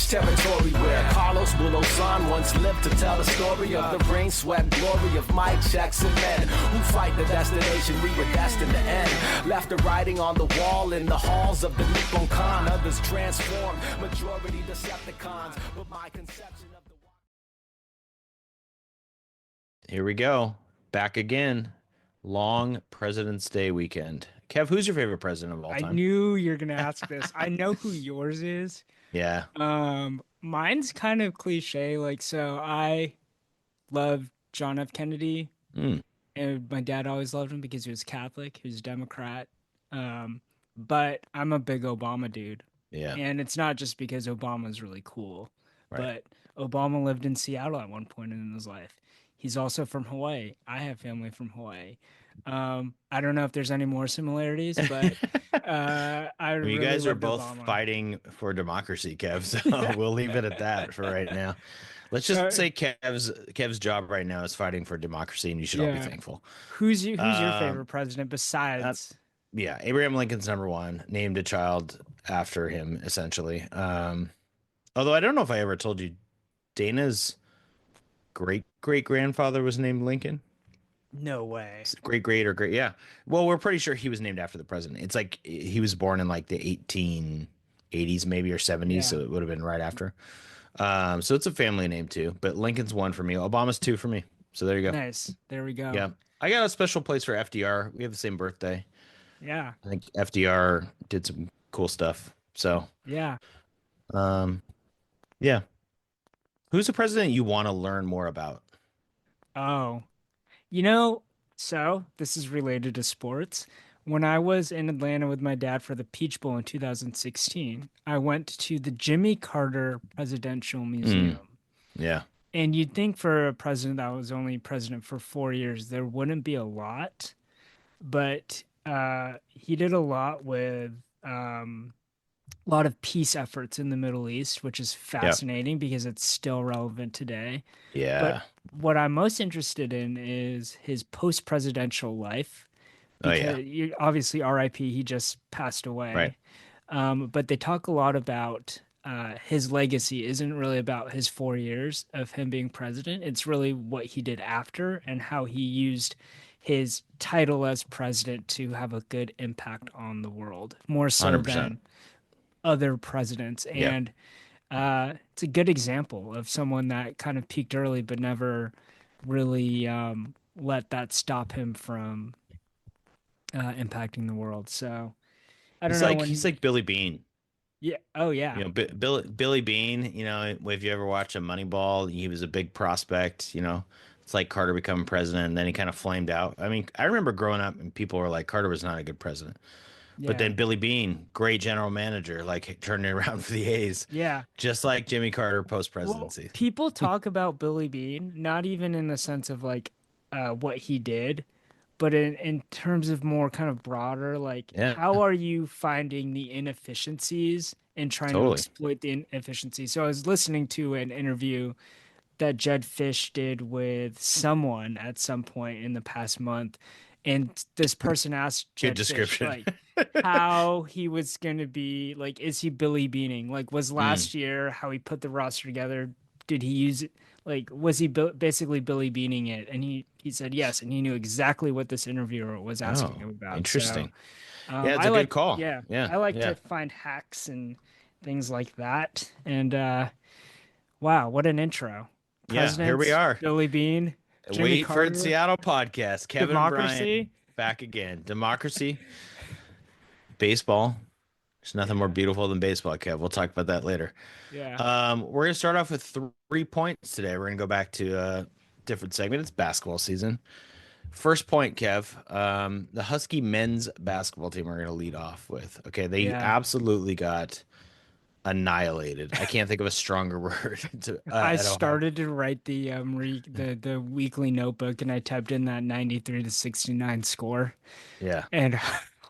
French territory where Carlos Boulozan once lived to tell the story of the rain sweat glory of Mike Jackson men who fight the destination we were destined to end. Left a writing on the wall in the halls of the Nippon Khan. Others transformed, majority Decepticons. But my conception of the... Here we go. Back again. Long President's Day weekend. Kev, who's your favorite president of all time? I knew you were gonna ask this. I know who yours is. Yeah. Mine's kind of cliche. So I love John F. Kennedy, and my dad always loved him because he was Catholic. He was a Democrat. But I'm a big Obama dude. Yeah. And it's not just because Obama's really cool, Right. but Obama lived in Seattle at one point in his life. He's also from Hawaii. I have family from Hawaii. I don't know if there's any more similarities, but You guys are both Obama. fighting for democracy, Kev, so we'll leave it at that for right now. Let's just say Kev's job right now is fighting for democracy, and you should all be thankful. Who's your favorite president besides? Abraham Lincoln's number one, named a child after him, essentially. Although I don't know if I ever told you, Dana's great-great-grandfather was named Lincoln. No way. Great. Yeah. Well, we're pretty sure he was named after the president. It's like he was born in like the 1880s, maybe, or 70s. So it would have been right after. So it's a family name too, but Lincoln's one for me. Obama's two for me. So there you go. Nice. There we go. Yeah. I got a special place for FDR. We have the same birthday. Yeah. I think FDR did some cool stuff. So yeah. Yeah. Who's the president you want to learn more about? Oh, so this is related to sports. When I was in Atlanta with my dad for the Peach Bowl in 2016, I went to the Jimmy Carter Presidential Museum. Yeah. And you'd think for a president that was only president for 4 years, there wouldn't be a lot. But he did a lot with a lot of peace efforts in the Middle East, which is fascinating because it's still relevant today. Yeah. But what I'm most interested in is his post-presidential life. Because obviously, RIP, he just passed away. Right. But they talk a lot about his legacy isn't really about his 4 years of him being president. It's really what he did after and how he used his title as president to have a good impact on the world, more so 100%. than other presidents. And it's a good example of someone that kind of peaked early but never really let that stop him from impacting the world. So I don't know. He's like Billy Beane. Yeah. Oh, yeah. Billy Beane, if you ever watch a Moneyball, he was a big prospect, It's like Carter becoming president, and then he kind of flamed out. I mean, I remember growing up and people were like, Carter was not a good president. Yeah. But then Billy Beane, great general manager, like turning it around for the A's. Yeah. Just like Jimmy Carter post-presidency. Well, people talk about Billy Beane, not even in the sense of like what he did, but in terms of more kind of broader, how are you finding the inefficiencies and trying to exploit the inefficiencies? So I was listening to an interview that Jed Fish did with someone at some point in the past month. And this person asked Jed Fish, how he was going to be, is he Billy Beaning? Was last year how he put the roster together, did he use it? Was he basically Billy Beaning it? And he said yes, and he knew exactly what this interviewer was asking him about. Interesting. So, it's a good call. Yeah. I like to find hacks and things like that. And wow, what an intro. Here we are. Billy Beane. Jimmy Wait Carter, for the Seattle podcast. Kevin Democracy. Bryant back again. Democracy. Baseball. There's nothing more beautiful than baseball, Kev. We'll talk about that later. Yeah. We're going to start off with 3 points today. We're going to go back to a different segment. It's basketball season. First point, Kev. The Husky men's basketball team we're going to lead off with. Okay, they absolutely got annihilated. I can't think of a stronger word. I started to write the weekly notebook, and I typed in that 93-69 score. Yeah. And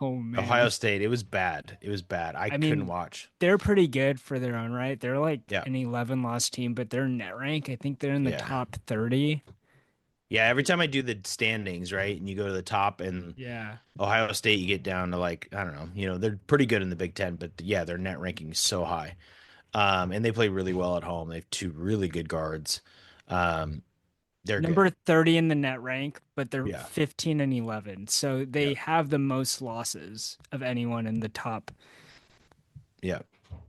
oh man, Ohio State. It was bad. I couldn't watch. They're pretty good for their own right. They're an 11-loss team, but their net rank, I think they're in the top 30. Yeah, every time I do the standings, right, and you go to the top, and Ohio State, you get down to I don't know, they're pretty good in the Big Ten, but their net ranking is so high. And they play really well at home. They have two really good guards. Um, they're Number good. 30 in the net rank, but they're Yeah. 15 and 11. So they Yeah. have the most losses of anyone in the top. Yeah.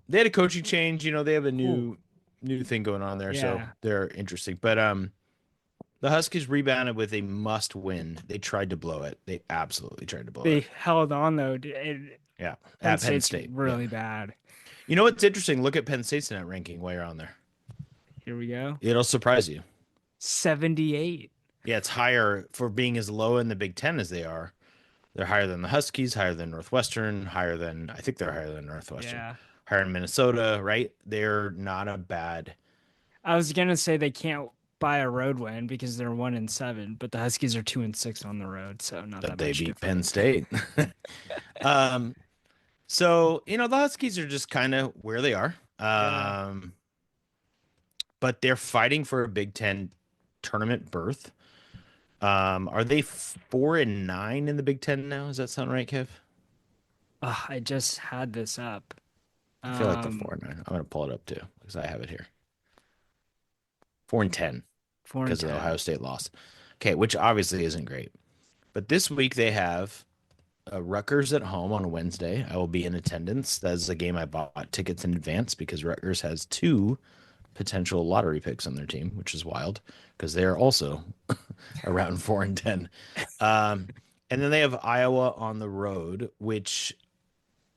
They had a coaching change. They have a Ooh, new thing going on there, so yeah. they're interesting. But the Huskies rebounded with a must win. They tried to blow it. They absolutely tried to blow They it. held on though. Yeah. Penn At Penn State's State. Yeah. really bad. You know what's interesting? Look at Penn State's net ranking while you're on there. Here we go. It'll surprise you. 78. Yeah, it's higher for being as low in the Big Ten as they are. They're higher than the Huskies, higher than Northwestern, I think they're higher than Northwestern, Yeah. higher than Minnesota, right? They're not a bad. I was gonna say they can't buy a road win because they're 1-7, but the Huskies are 2-6 on the road, so not But that they much beat Penn different. State. um, so the Huskies are just kind of where they are. Yeah. But they're fighting for a Big Ten tournament berth. Are they 4-9 in the Big Ten now? Does that sound right, Kev? I just had this up. I feel like they're 4-9. I'm gonna pull it up too because I have it here. 4-10 4 and because of the 10. Ohio State loss. Okay, which obviously isn't great. But this week they have Rutgers at home on Wednesday. I will be in attendance. That's a game I bought tickets in advance because Rutgers has two potential lottery picks on their team, which is wild because they are also around 4-10. And then they have Iowa on the road, which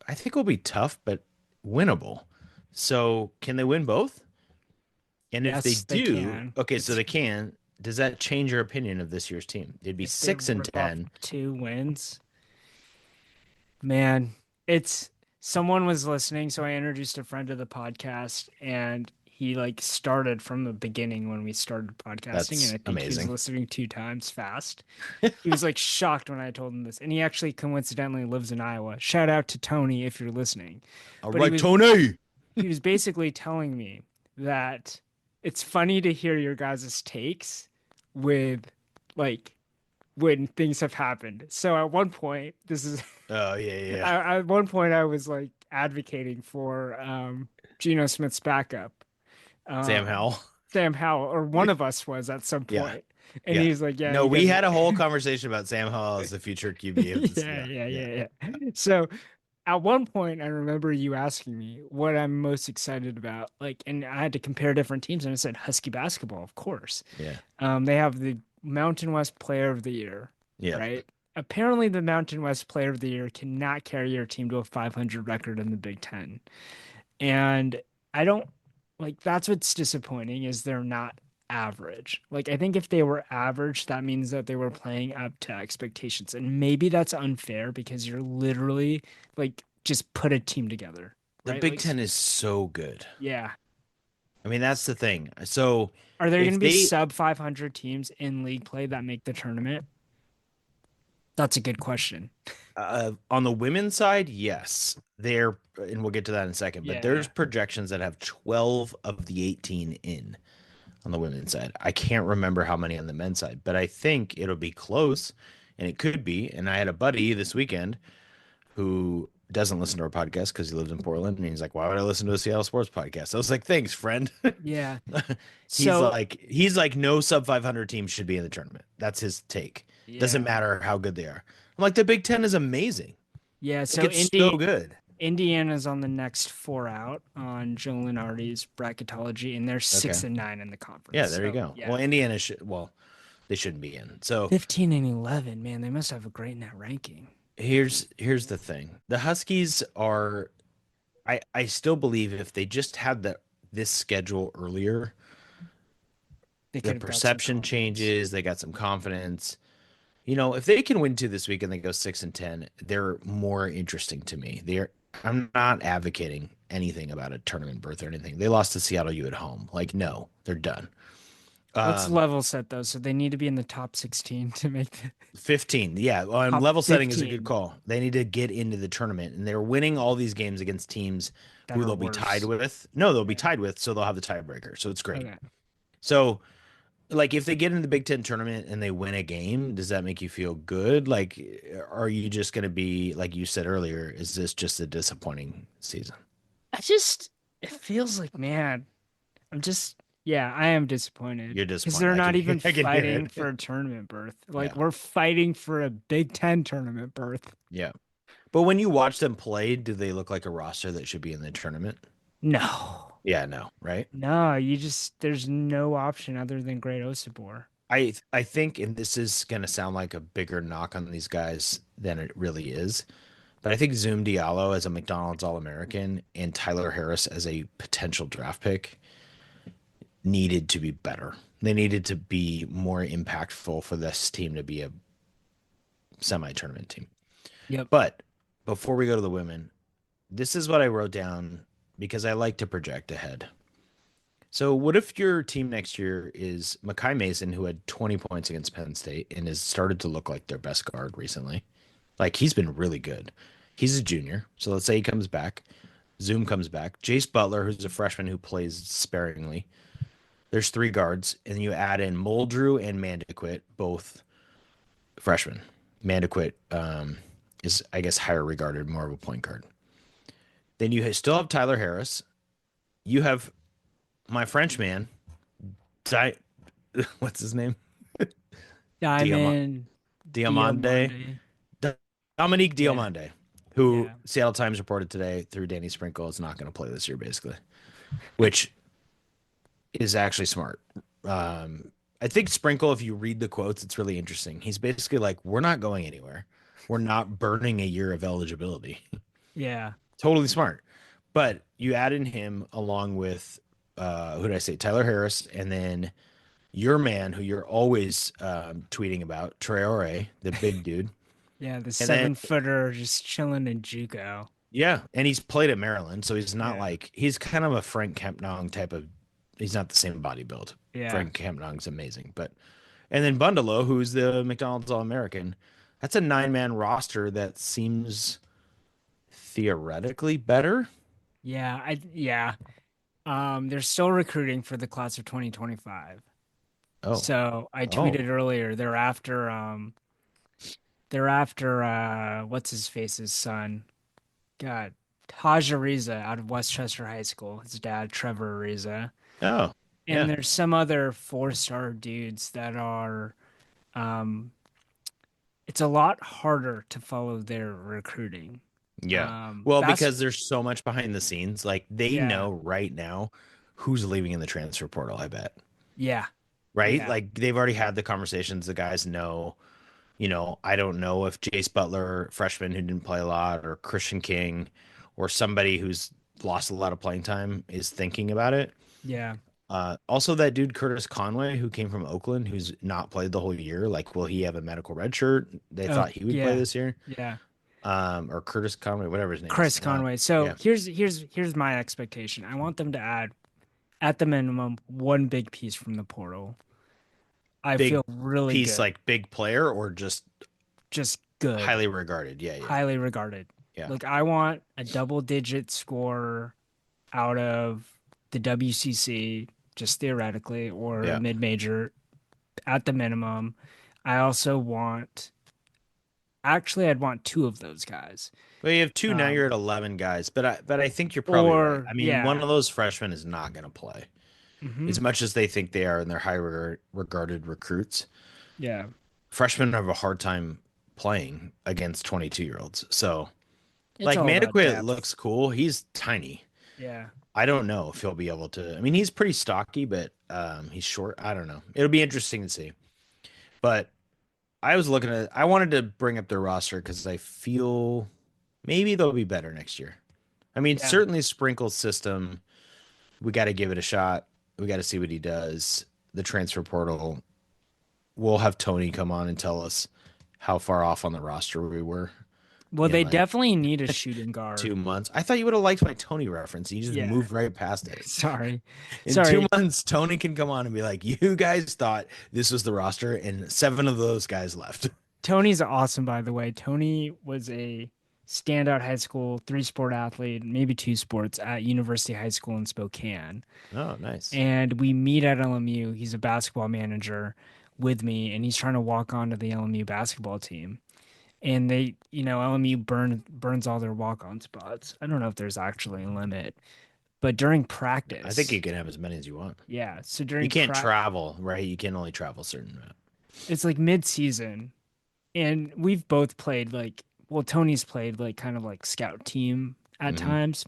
I think will be tough, but winnable. So can they win both? And if they Yes, they do, can. okay, so they can. Does that change your opinion of this year's team? It'd be If they 6 and rip off 10. 2 wins. Man, it's someone was listening, so I introduced a friend to the podcast, and he like started from the beginning when we started podcasting, and That's I think he was amazing. listening 2 times fast. He was like shocked when I told him this, and he actually coincidentally lives in Iowa. Shout out to Tony if you're listening. All But he right, was Tony. he was basically telling me that it's funny to hear your guys' takes with like when things have happened. So at one point, this is Oh, yeah. at one point I was like advocating for Geno Smith's backup, Sam um, Howell. Sam Howell, or one of us was at some Yeah. point. And Yeah. he's like, yeah, No, you we guys had a whole conversation about Sam Howell as the future QB of this. yeah. So at one point, I remember you asking me what I'm most excited about. Like, and I had to compare different teams, and I said Husky basketball, of course. Yeah. They have the Mountain West Player of the Year, Yeah. right? Apparently, the Mountain West Player of the Year cannot carry your team to a 500 record in the Big Ten. And I don't like that's what's disappointing is they're not average. Like I think if they were average, that means that they were playing up to expectations. And maybe that's unfair because you're literally like just put a team together. The Right? Big Like, Ten is so good. yeah. I mean, that's the thing. So Are there going to if be they sub 500 teams in league play that make the tournament? That's a good question. on the women's side, yes, and we'll get to that in a second. But Yeah, there's yeah. projections that have 12 of the 18 in on the women's side. I can't remember how many on the men's side, but I think it'll be close, and it could be. And I had a buddy this weekend who doesn't listen to our podcast because he lives in Portland, and he's like, "Why would I listen to a Seattle sports podcast?" I was like, "Thanks, friend." Yeah. he's So, he's like, no sub 500 team should be in the tournament. That's his take. Doesn't yeah. matter how good they are. I'm like, the Big Ten is amazing. Yeah. Like, So, it's so good. Indiana's on the next four out on Joe Lenardi's bracketology, and they're 6-9 in the conference. Yeah, there you So, go. yeah. Well, Indiana they shouldn't be in. So 15 and 11, man, they must have a great net ranking. here's the thing. The Huskies are I still believe if they just had this schedule earlier, They the could have got some perception confidence. changes, they got some confidence. If they can win two this week and they go 6-10, they're more interesting to me. I'm not advocating anything about a tournament berth or anything. They lost to Seattle U at home. Like, no, they're done. Let's level set though. So they need to be in the top 16 to make the 15. Yeah. Well, and top level setting is a 15 good call. They need to get into the tournament, and they're winning all these games against teams that who are they'll be worse. tied with. No, they'll be tied with, so they'll have the tiebreaker. So it's great. Okay. So, like, if they get in the Big Ten tournament and they win a game, does that make you feel good? Like, are you just going to be, like you said earlier, is this just a disappointing season? it feels like, man, I'm just, yeah, I am disappointed You're because disappointed. they're not even I can hear fighting it. for a tournament berth. Yeah. Like we're fighting for a Big Ten tournament berth. Yeah. But when you watch them play, do they look like a roster that should be in the tournament? No, Yeah, no, right? no, there's no option other than Great Osibor. I think, and this is gonna sound like a bigger knock on these guys than it really is, but I think Zoom Diallo as a McDonald's All-American and Tyler Harris as a potential draft pick needed to be better. They needed to be more impactful for this team to be a semi-tournament team. Yep. But before we go to the women, this is what I wrote down because I like to project ahead. So, what if your team next year is Makai Mason, who had 20 points against Penn State and has started to look like their best guard recently? Like, he's been really good. He's a junior. So, let's say he comes back. Zoom comes back. Jace Butler, who's a freshman who plays sparingly. There's three guards. And you add in Muldrew and Mandequit, both freshmen. Mandequit is, I guess, higher regarded, more of a point guard. Then you still have Tyler Harris. You have my French man, Di- what's his name? Diamond Diamande. Diamande. Dominique Yeah. Diamande, who Yeah. Seattle Times reported today through Danny Sprinkle is not going to play this year, basically, which is actually smart. I think Sprinkle, if you read the quotes, it's really interesting. He's basically like, we're not going anywhere. We're not burning a year of eligibility. Yeah. Totally smart. But you add in him along with who did I say? Tyler Harris, and then your man, who you're always tweeting about, Traore, the big dude. Yeah. The And then 7-footer just chilling in JUCO. yeah, and he's played at Maryland, so he's not Yeah. like he's kind of a Frank Kempnong type of. He's not the same body build. Yeah. Frank Kempnong's amazing, but and then Bundalo, who's the McDonald's All American. That's a 9-man roster that seems theoretically better. Yeah. They're still recruiting for the class of 2025. Oh, So I oh, tweeted earlier, they're after what's his face's son? God, Taj Ariza out of Westchester High School. His dad, Trevor Ariza. oh, And yeah, there's some other 4-star dudes that are um it's a lot harder to follow their recruiting. yeah. Well, Bas because there's so much behind the scenes. Like they Yeah. know right now who's leaving in the transfer portal. I bet. Yeah. Right? Yeah. Like they've already had the conversations. The guys know. I don't know if Jace Butler, freshman who didn't play a lot, or Christian King, or somebody who's lost a lot of playing time is thinking about it. Yeah. Also, that dude Curtis Conway, who came from Oakland, who's not played the whole year. Like, will he have a medical red shirt? They Oh, thought he would play yeah. this year. Yeah. Or Curtis Conway, whatever his name is. Chris Conway. So Yeah, here's my expectation. I want them to add, at the minimum, one big piece from the portal. I big feel really piece, good. like big player, or just Just good. highly regarded. Yeah, yeah, Highly regarded. yeah, Like I want a double-digit score out of the WCC, just theoretically, or a yeah. mid-major at the minimum. I also want, actually, I'd want two of those guys. Well, you have two now. Um, You're at 11 guys, but I think you're probably right. or I mean, one yeah. of those freshmen is not going to play Hmm. as much as they think they are, and they're high regarded recruits. Yeah. Freshmen have a hard time playing against 22-year-olds. So, It's like all about Mandequit depth. looks cool. He's tiny. Yeah. I don't know if he'll be able to. I mean, he's pretty stocky, but he's short. I don't know. It'll be interesting to see. But I wanted to bring up their roster because I feel maybe they'll be better next year. I mean, Yeah. certainly Sprinkle's system, we got to give it a shot. We got to see what he does. The transfer portal, we'll have Tony come on and tell us how far off on the roster we were Well, in they like definitely need a shooting guard. 2 months. I thought you would have liked my Tony reference. You just Yeah. moved right past it. Sorry. In two Sorry. months, Tony can come on and be like, you guys thought this was the roster, and 7 of those guys left. Tony's awesome, by the way. Tony was a standout high school 3-sport athlete, maybe 2 sports at University High School in Spokane. Oh, nice. And we meet at LMU. He's a basketball manager with me, and he's trying to walk onto the LMU basketball team. And LMU burns all their walk-on spots. I don't know if there's actually a limit. but during I think you practice, can have as many as you want. yeah. So You during can't travel, right? You can only travel a certain amount. it's like mid-season, and we've both played like, well, Tony's played like kind of like scout team at Hmm. times,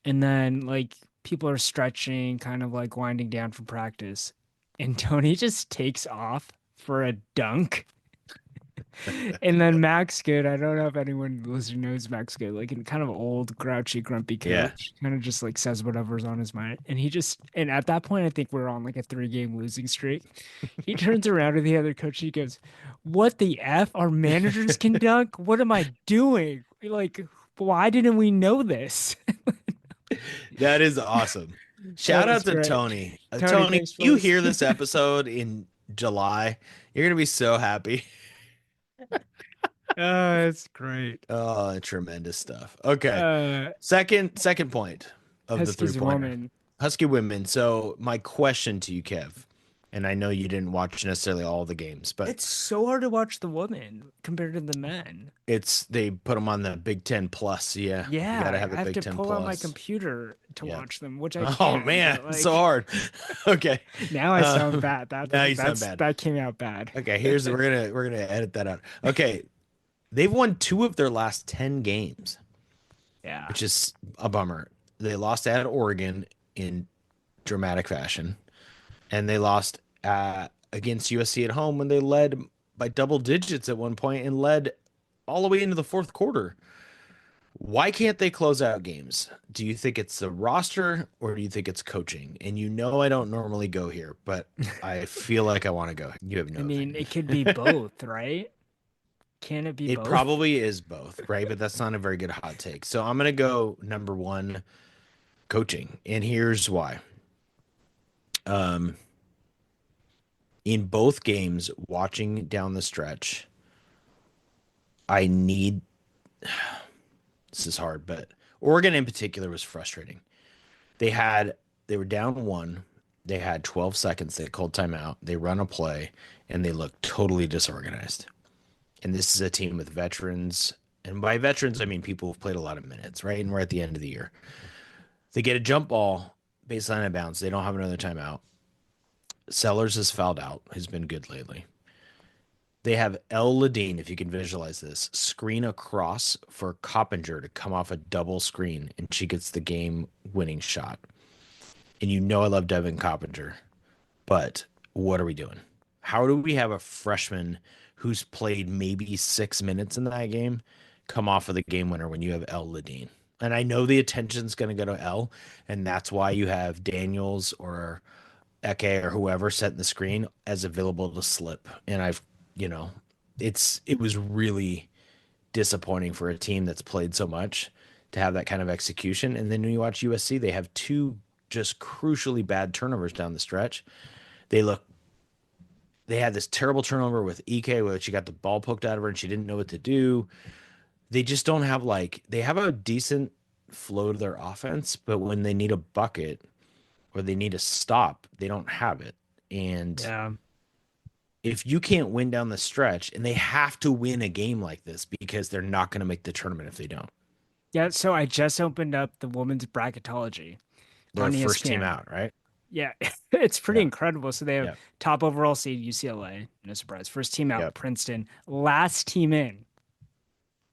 and then like people are stretching, kind of like winding down from practice, and Tony just takes off for a dunk. And then Max Good, I don't know if anyone listening knows Max Good, like a kind of old, grouchy, grumpy Yeah. coach, kind of just like says whatever's on his mind. And he just, and at that point, I think we're on like a 3 game losing streak. He turns around to the other coach. He goes, "What the F? Our managers can dunk? What am I doing? Like, why didn't we know this?" That is awesome. That Shout was out to great. Tony. Tony, Tony, thanks for you hear listening. this episode in July, you're gonna be so happy. Oh, it's great. Oh, tremendous stuff. Okay. Uh, Second point of the three Husky's pointer. woman. Husky women. So my question to you, Kev, and I know you didn't watch necessarily all the games, but It's so hard to watch the women compared to the men. it's they put them on the Big Ten Plus. Yeah, you got to Yeah, have I the have Big to Ten pull out my Plus. computer to Yeah. watch them, which I Oh can, man, but it's so like hard. Okay. now I sound bad. Now you sound bad. That came out bad. Okay, we're gonna edit that out. Okay, they've won 2 of their last 10 games, Yeah. which is a bummer. They lost at Oregon in dramatic fashion, and they lost against USC at home when they led by double digits at one point and led all the way into the fourth quarter. Why can't they close out games? Do you think it's the roster or do you think it's coaching? And you know I don't normally go here, but I feel like I want to go. You have no I mean, opinion. it could be both, right? Can it be It both? probably is both, right? But that's not a very good hot take. So I'm gonna go number one, coaching, and here's why. Um, in both games, watching down the stretch, I need. This is hard, but Oregon in particular was frustrating. They were down one. They had 12 seconds. They called timeout. They run a play, and they look totally disorganized. And this is a team with veterans, and by veterans I mean people who've played a lot of minutes, right? And we're at the end of the year. They get a jump ball, baseline of bounds. They don't have another timeout. Sellers has fouled out. Has been good lately. They have El Ladine, if you can visualize this, screen across for Coppinger to come off a double screen, and she gets the game winning shot. And you know I love Devin Coppinger, but what are we doing? How do we have a freshman who's played maybe 6 minutes in that game come off of the game winner when you have El Ladine? And I know the attention's going to go to L, and that's why you have Daniels or Eke or whoever setting the screen as available to slip. And you know, it was really disappointing for a team that's played so much to have that kind of execution. And then when you watch USC, they have two just crucially bad turnovers down the stretch. They look they had this terrible turnover with Ike where she got the ball poked out of her and she didn't know what to do. They just don't have they have a decent flow to their offense, but when they need a bucket or they need a stop, they don't have it. And Yeah. if you can't win down the stretch, and they have to win a game like this because they're not going to make the tournament if they don't. Yeah, so I just opened up the women's bracketology They're on first team ESPN. out, right? Yeah, it's pretty Yeah. incredible. So they have Yeah. top overall seed UCLA, no surprise. First team out Yep. Princeton, last team in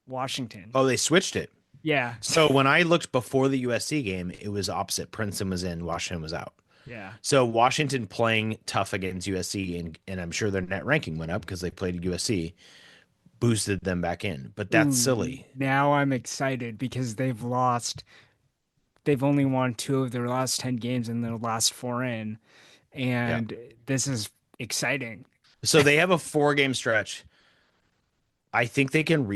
Washington. Oh, they switched it. Yeah. So when I looked before the USC game, it was opposite. Princeton was in, Washington was out. Yeah. So Washington playing tough against USC, and I'm sure their net ranking went up because they played USC, boosted them back in. But that's Ooh, silly. Now I'm excited because they've only won 2 of their last 10 games in their last 4 in. And this is exciting. So they have a 4-game stretch. I think they can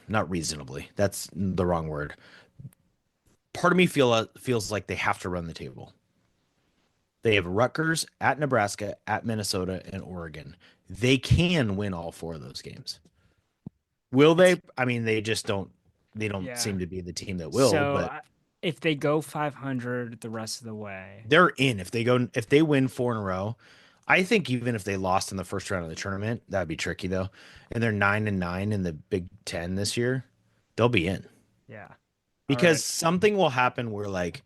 not reasonably, that's the wrong word. Part of me feels like they have to run the table. They have Rutgers, at Nebraska, at Minnesota, and Oregon. They can win all 4 of those games. Will they? I mean, they just don't. They don't Yeah. seem to be the team that will. So But if they go 500 the rest of the way, they're in. If they win 4 in a row, I think even if they lost in the first round of the tournament, that'd be tricky though. And they're 9-9 in the Big Ten this year, they'll be in. yeah. because something will happen where like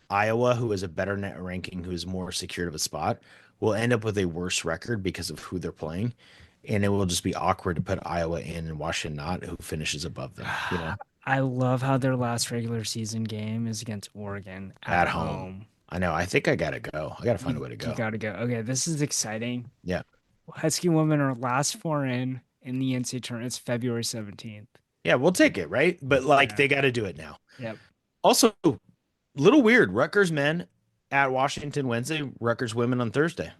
Iowa, who has a better net ranking, who is more secured of a spot, will end up with a worse record because of who they're playing. And it will just be awkward to put Iowa in and Washington not, who finishes above them, you know, I love how their last regular season game is against Oregon at at home. home. I know. I think I gotta go. I gotta find a way to You go. gotta go. Okay, this is exciting. Yeah. Husky women are last four in the NCAA tournament. It's February 17th. Yeah, we'll take it, right? But like Yeah. they got to do it now. Yep. Also, little weird. Rutgers men at Washington Wednesday, Rutgers women on Thursday.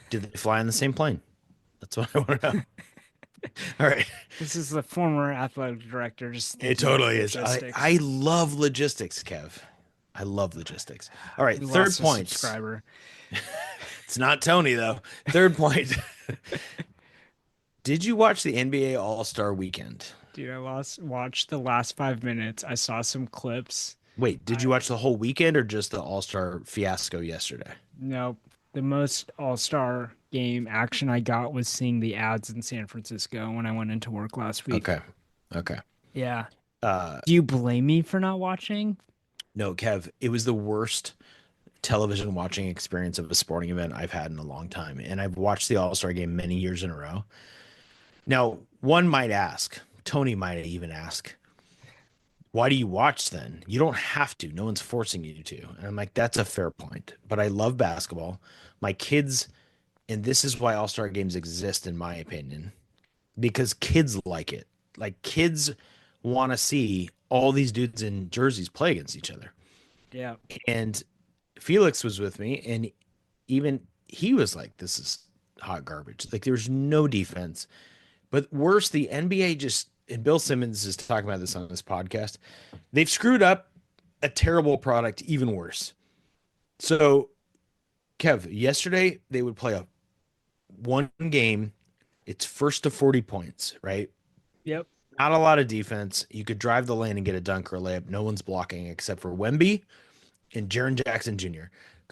Did they fly on the same plane? That's what I want to know. All right. This is the former athletic director. Just It totally is. I love logistics, Kev. I love logistics. All right. We Third lost a point. subscriber. It's not Tony, though. Third point. Did you watch the NBA All-Star Weekend? Dude, watched the last 5 minutes. I saw some clips. Wait, did you watch the whole weekend or just the All-Star fiasco yesterday? Nope. The most all-star game action I got was seeing the ads in San Francisco when I went into work last week. Okay. Yeah. Do you blame me for not watching? No, Kev, it was the worst television watching experience of a sporting event I've had in a long time. And I've watched the All-Star game many years in a row. Now, one might ask, Tony might even ask, why do you watch then? You don't have to. No one's forcing you to. And I'm like, that's a fair point. But I love basketball. My kids, and this is why All-Star games exist, in my opinion, because kids like it. Like kids want to see all these dudes in jerseys play against each other. Yeah. And Felix was with me, and even he was like, this is hot garbage. Like there's no defense. But worse, the NBA just, and Bill Simmons is talking about this on this podcast, they've screwed up a terrible product even worse. So, Kev, yesterday they would play a one game. It's first to 40 points, right? Yep. Not a lot of defense. You could drive the lane and get a dunk or a layup. No one's blocking except for Wemby and Jaren Jackson Jr.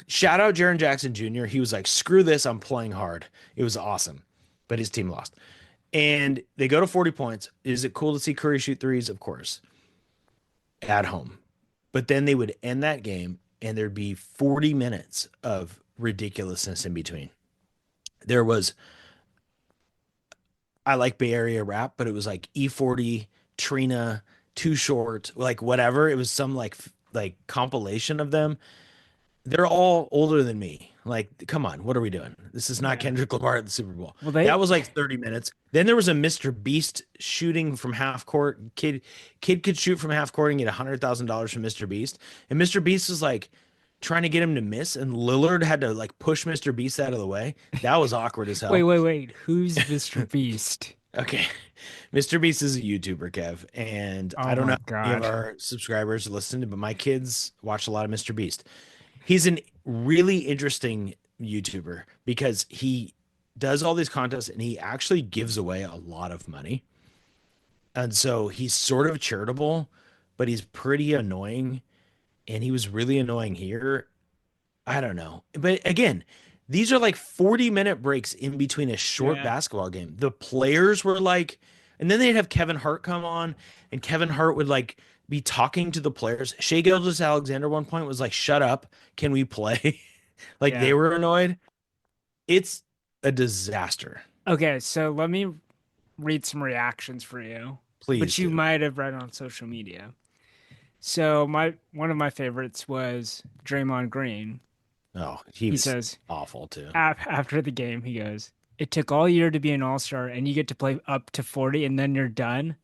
Shout out Jaren Jackson Jr. He was like, screw this. I'm playing hard. It was awesome. But his team lost. And they go to 40 points. Is it cool to see Curry shoot threes? Of course. At home. But then they would end that game and there'd be 40 minutes of ridiculousness in between. There was, I like Bay Area rap, but it was like E40, Trina, Too Short, like whatever. It was some like compilation of them. They're all older than me. Like, come on, what are we doing? This is not Kendrick Lamar at the Super Bowl. Well, that was like 30 minutes. Then there was a Mr. Beast shooting from half court. Kid could shoot from half court and get $100,000 from Mr. Beast. And Mr. Beast was like trying to get him to miss, and Lillard had to like push Mr. Beast out of the way. That was awkward as hell. Wait. Who's Mr. Beast? Okay. Mr. Beast is a YouTuber, Kev. And I don't know if any of our subscribers listen, but my kids watch a lot of Mr. Beast. He's a really interesting YouTuber because he does all these contests and he actually gives away a lot of money. And so he's sort of charitable, but he's pretty annoying. And he was really annoying here. I don't know. But again, these are like 40-minute breaks in between a short basketball game. The players were like, and then they'd have Kevin Hart come on, and Kevin Hart would like be talking to the players. Shai Gilgeous-Alexander one point was like, shut up. Can we play? Like they were annoyed. It's a disaster. Okay, so let me read some reactions for you. Please. Which you might have read on social media. So one of my favorites was Draymond Green. Oh, he says awful too. After the game, he goes, "It took all year to be an all-star, and you get to play up to 40, and then you're done.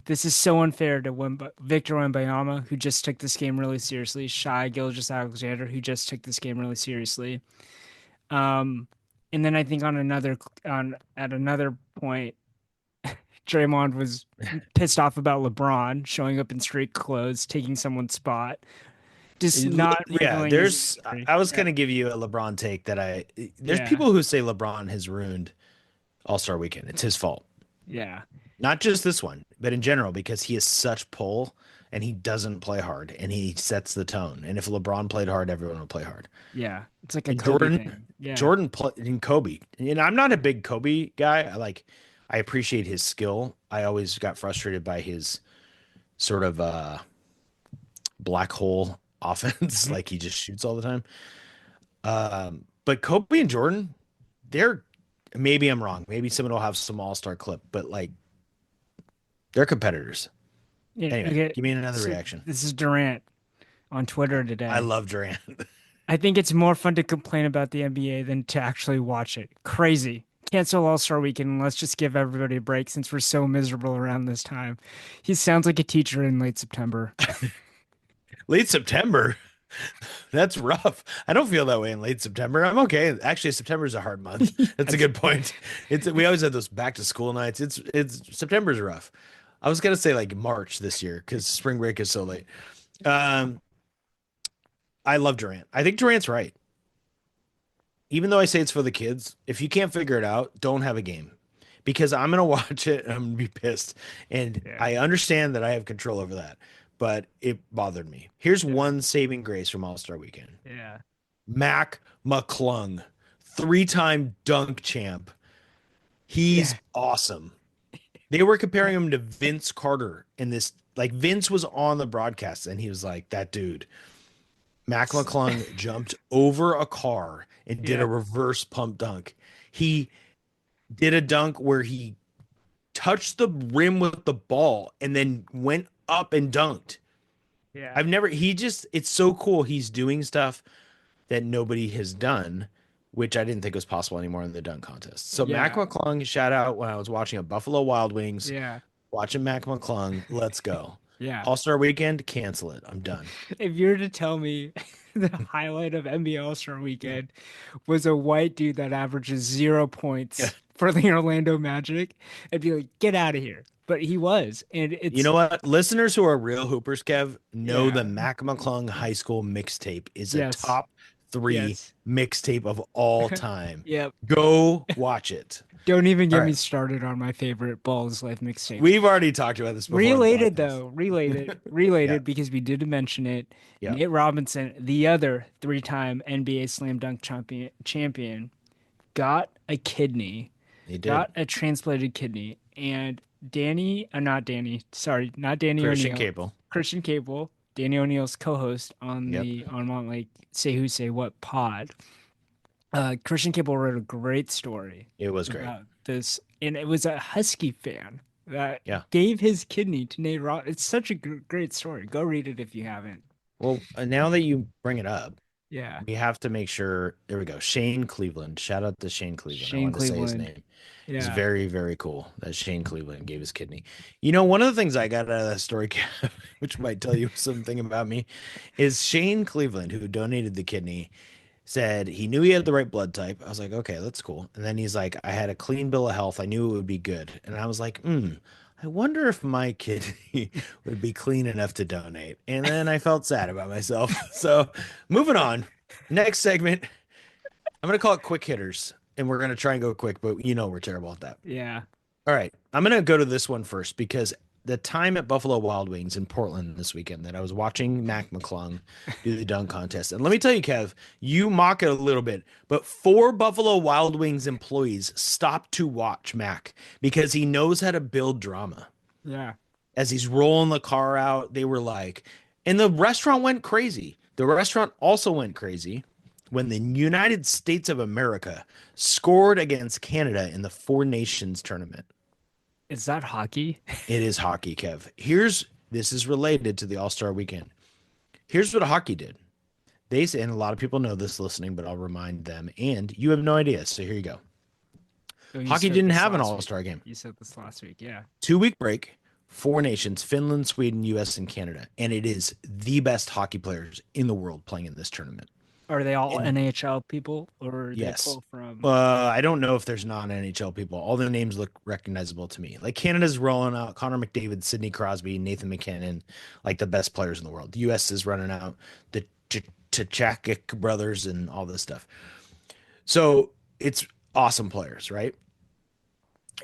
This is so unfair to Victor Wembanyama, who just took this game really seriously. Shai Gilgeous-Alexander, who just took this game really seriously. And then I think at another point, Draymond was pissed off about LeBron showing up in street clothes, taking someone's spot. Just not. Yeah, I was going to give you a LeBron take that there's people who say LeBron has ruined All-Star Weekend. It's his fault. Yeah. Not just this one, but in general, because he is such pull and he doesn't play hard and he sets the tone. And if LeBron played hard, everyone would play hard. Yeah. It's like a Kobe thing. Yeah. Jordan and Kobe. And I'm not a big Kobe guy. I appreciate his skill. I always got frustrated by his sort of black hole offense. Like he just shoots all the time. But Kobe and Jordan, they're maybe I'm wrong. Maybe someone will have some all-star clip, but like they're competitors. Yeah, Anyway, okay. give me another So reaction. this is Durant on Twitter I today. love Durant. I think it's more fun to complain about the NBA than to actually watch it. Crazy. Cancel All-Star Weekend and let's just give everybody a break since we're so miserable around this time. He sounds like a teacher in late September. Late September. That's rough. I don't feel that way in late September. I'm okay. Actually, September is a hard month. That's a good point. It's we always have those back to school nights. It's September's rough. I was gonna say like March this year because spring break is so late. Um, I love Durant. I think Durant's right. Even though I say it's for the kids, if you can't figure it out, don't have a game because I'm gonna watch it and I'm gonna be pissed. And Yeah. I understand that I have control over that, but it bothered me. Here's one saving grace from All Star Weekend. Yeah. Mac McClung, 3-time dunk champ. He's Yeah. awesome. They were comparing him to Vince Carter in this. Like Vince was on the broadcast and he was like, that dude. Mac McClung jumped over a car and did a Yeah. reverse pump dunk. He did a dunk where he touched the rim with the ball and then went up and dunked. Yeah. It's so cool. He's doing stuff that nobody has done, which I didn't think was possible anymore in the dunk contest. So Mac Yeah. McClung, shout out when I was watching a Buffalo Wild Wings, Yeah. watching Mac McClung. Let's go. Yeah. All-Star Weekend, cancel it. I'm done. If you were to tell me the highlight of NBA All-Star Weekend was a white dude that averages 0 points for the Orlando Magic, I'd be like, get out of here. But he was. And You it's, know what? Listeners who are real hoopers, Kev, know yeah. the Mac McClung High School mixtape is a Yes. top 3 Yes. mixtape of all time. Yep. Go watch it. Don't even All get me right. started on my favorite Balls Life mixtape. We've already talked about this before on the Related podcast. though, related, Yeah. related because we did mention it. Yeah. Nate Robinson, the other three-time NBA Slam Dunk champion, got a kidney, He did. got a transplanted kidney, and not Danny, sorry, not Danny Christian O'Neill, Cable. Christian Cable, Danny O'Neill's co-host on Yep. like Say Who Say What pod. Christian Cable wrote a great story It was great. about this, and it was a Husky fan that Yeah. gave his kidney to Nate Ross. It's such a great story. Go read it if you haven't. Well, now that you bring it up, Yeah, we have to make sure. There we go. Shane Cleveland. Shout out to Shane Cleveland. I Shane wanted to say his Cleveland. name. It's Yeah, very, very cool that Shane Cleveland gave his kidney. You know, one of the things I got out of that story, which might tell you something about me, is Shane Cleveland, who donated the kidney, said he knew he had the right blood type. I was like, okay, that's cool. And then he's like, I had a clean bill of health. I knew it would be good. And I was like, I wonder if my kidney would be clean enough to donate. And then I felt sad about myself. So moving on. Next segment, I'm going to call it quick hitters. And we're going to try and go quick, but you know we're terrible at that. yeah, All right. I'm going to go to this one first because the time at Buffalo Wild Wings in Portland this weekend that I was watching Mac McClung do the dunk contest. And let me tell you, Kev, you mock it a little bit, but 4 Buffalo Wild Wings employees stopped to watch Mac because he knows how to build drama. yeah. As he's rolling the car out, they were like, and the restaurant went crazy. The restaurant also went crazy when the United States of America scored against Canada in the Four Nations tournament. Is that hockey? It is hockey, Kev. This is related to the All-Star Weekend. Here's what hockey did. They say, and a lot of people know this listening, but I'll remind them, and you have no idea. So here you go. Oh, you Hockey said didn't this have an last week. All-Star game. You said this last week. Yeah. 2-week break, 4 nations, Finland, Sweden, US, and Canada. And it is the best hockey players in the world playing in this tournament. Are they all And- NHL people, or are Yes. they pull from? I don't know if there's non-NHL people. All their names look recognizable to me. Like Canada's rolling out Connor McDavid, Sidney Crosby, Nathan McKinnon, like the best players in the world. The US is running out the Tchakik brothers and all this stuff. So it's awesome players, right?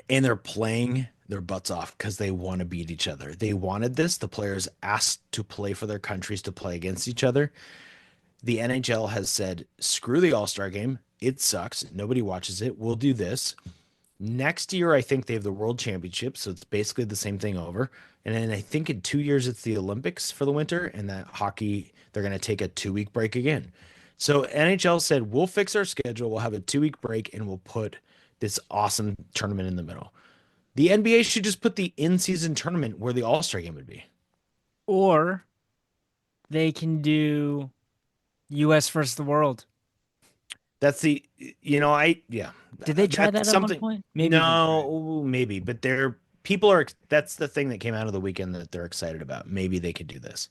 And they're playing their butts off because they want to beat each other. They wanted this. The players asked to play for their countries to play against each other. The NHL has said, screw the All-Star game. It sucks. Nobody watches it. We'll do this. Next year, I think they have the World Championship, so it's basically the same thing over. And then I think in 2 years it's the Olympics for the winter, and that hockey they're going to take a 2 week break again. So NHL said we'll fix our schedule, we'll have a 2 week break, and we'll put this awesome tournament in the middle. The NBA should just put the in-season tournament where the All-Star game would be. Or they can do U.S. versus the world. That's the, yeah. Did they try that at one point? Maybe maybe, but that's the thing that came out of the weekend that they're excited about. Maybe they could do this.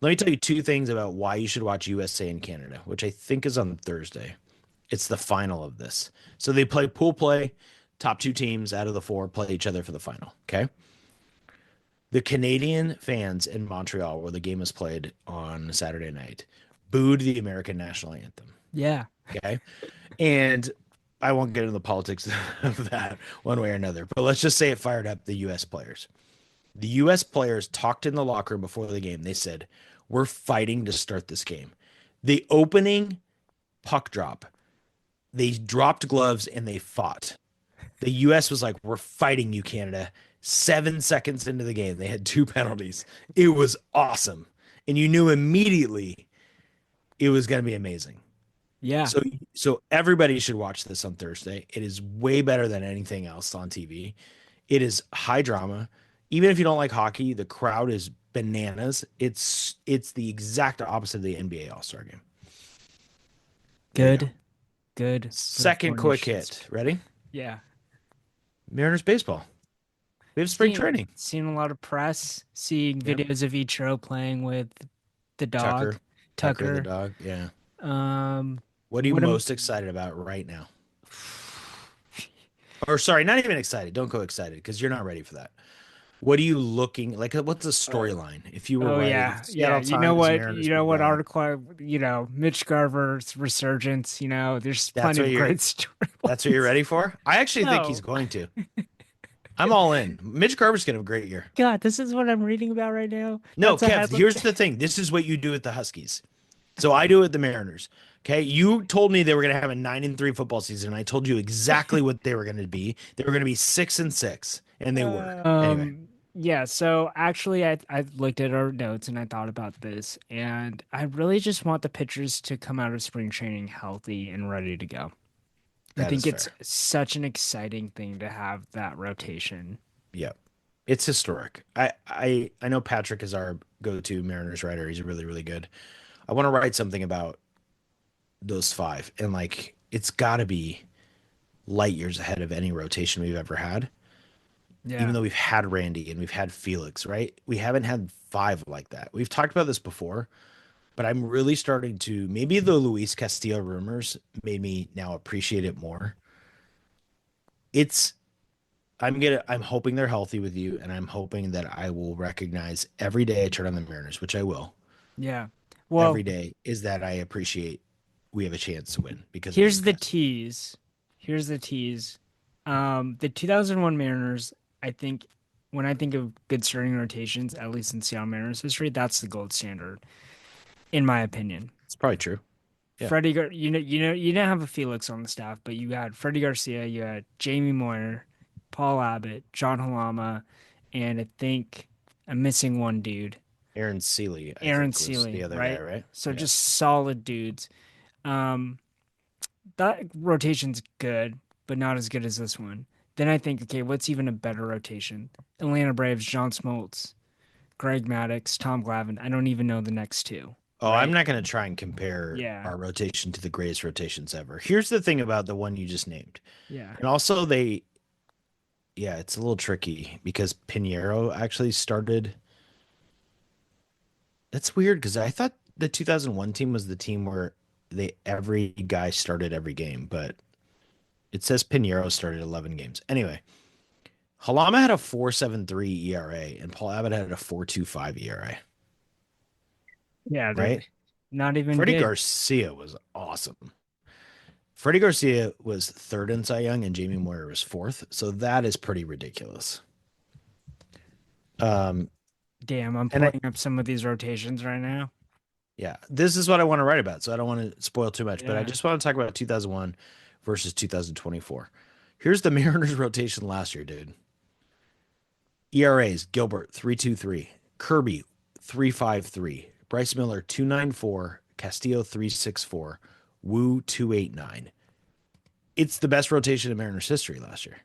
Let me tell you 2 things about why you should watch USA and Canada, which I think is on Thursday. It's the final of this. So they play pool play. Top 2 teams out of the 4 play each other for the final. Okay. The Canadian fans in Montreal, where the game was played on Saturday night, booed the American national anthem. Yeah. Okay. And I won't get into the politics of that one way or another, but let's just say it fired up the U.S. players. The U.S. players talked in the locker room before the game. They said, we're fighting to start this game. The opening puck drop, they dropped gloves and they fought. The U.S. was like, we're fighting you, Canada. 7 seconds into the game, they had 2 penalties. It was awesome. And you knew immediately it was going to be amazing. Yeah. So everybody should watch this on Thursday. It is way better than anything else on TV. It is high drama. Even if you don't like hockey, the crowd is bananas. It's the exact opposite of the NBA All-Star game. Good. Second quick hit. Ready? Yeah. Mariners baseball. We have spring training. Seen a lot of press, seeing videos of Ichiro playing with the dog. Tucker the dog. Yeah. What are you most excited about right now? Or sorry, not even excited. Don't go excited because you're not ready for that. What are you looking like? What's the storyline? If you were yeah. You know what article? Mitch Garver's resurgence. There's plenty of great stories. That's what you're ready for. I actually think he's going to. I'm all in. Mitch Garver's gonna have a great year. God, this is what I'm reading about right now. No, Kev. Here's the thing. This is what you do with the Huskies. So I do it with the Mariners. Okay, you told me they were going to have a 9-3 football season. And I told you exactly what they were going to be. They were going to be 6-6, and they were. Anyway. Yeah. So actually, I looked at our notes and I thought about this, and I really just want the pitchers to come out of spring training healthy and ready to go. I think it's such an exciting thing to have that rotation. Yeah, it's historic. I know Patrick is our go-to Mariners writer. He's really, really good. I want to write something about those 5, and it's got to be light years ahead of any rotation we've ever had. Yeah. Even though we've had Randy and we've had Felix, right? We haven't had 5 like that. We've talked about this before, but I'm really starting to, maybe the Luis Castillo rumors made me now appreciate it more. I'm hoping they're healthy with you, and I'm hoping that I will recognize every day I turn on the Mariners, which I will. Yeah. Well, every day is that I appreciate we have a chance to win because here's the tease. The 2001 Mariners, I think when I think of good starting rotations, at least in Seattle Mariners history, that's the gold standard, in my opinion. It's probably true. Yeah. Freddie, you didn't have a Felix on the staff, but you had Freddie Garcia, you had Jamie Moyer, Paul Abbott, John Halama, and I think I'm missing one dude. Aaron Seeley. The other guy, right? So just solid dudes. That rotation's good, but not as good as this one. Then I think, okay, what's even a better rotation? Atlanta Braves, John Smoltz, Greg Maddux, Tom Glavine. I don't even know the next 2. Oh, right? I'm not going to try and compare our rotation to the greatest rotations ever. Here's the thing about the one you just named. Yeah. And also it's a little tricky because Pinheiro actually started. That's weird because I thought the 2001 team was the team where every guy started every game, but it says Pinheiro started 11 games. Anyway, Halama had a 4.73 ERA and Paul Abbott had a 4.25 ERA. Yeah, right. Not even Freddie Garcia was awesome. Freddie Garcia was 3rd in Cy Young and Jamie Moyer was 4th. So that is pretty ridiculous. Damn, I'm pulling up some of these rotations right now. Yeah, this is what I want to write about, so I don't want to spoil too much, but I just want to talk about 2001 versus 2024. Here's the Mariners rotation last year, dude. ERAs: Gilbert 3.23, Kirby 3.53, Bryce Miller 2.94, Castillo 3.64, Wu 2.89. It's the best rotation in Mariners history last year.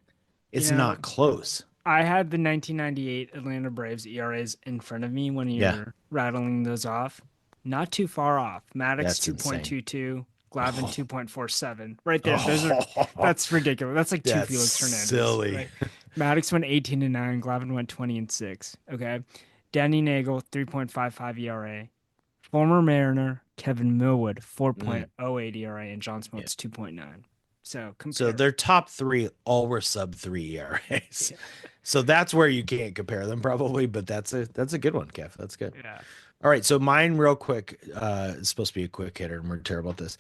You It's know, not close. I had the 1998 Atlanta Braves ERAs in front of me when you Yeah, were rattling those off. Not too far off. Maddox that's insane. 2.22, Glavine 2.47. Right there. Oh, That's ridiculous. That's like two that's Felix Hernandez, silly. right? Maddox went 18-9, Glavine went 20-6. Okay. Danny Nagel 3.55 ERA. Former Mariner Kevin Millwood Mm, 4.08 ERA and John yeah. Smoltz 2.9. So So compare. their top three all were sub 3 ERAs. Yeah. So that's where you can't compare them probably, but that's a good one, Kev. That's good. Yeah. All right, so mine real quick. It's supposed to be a quick hitter, and we're terrible at this.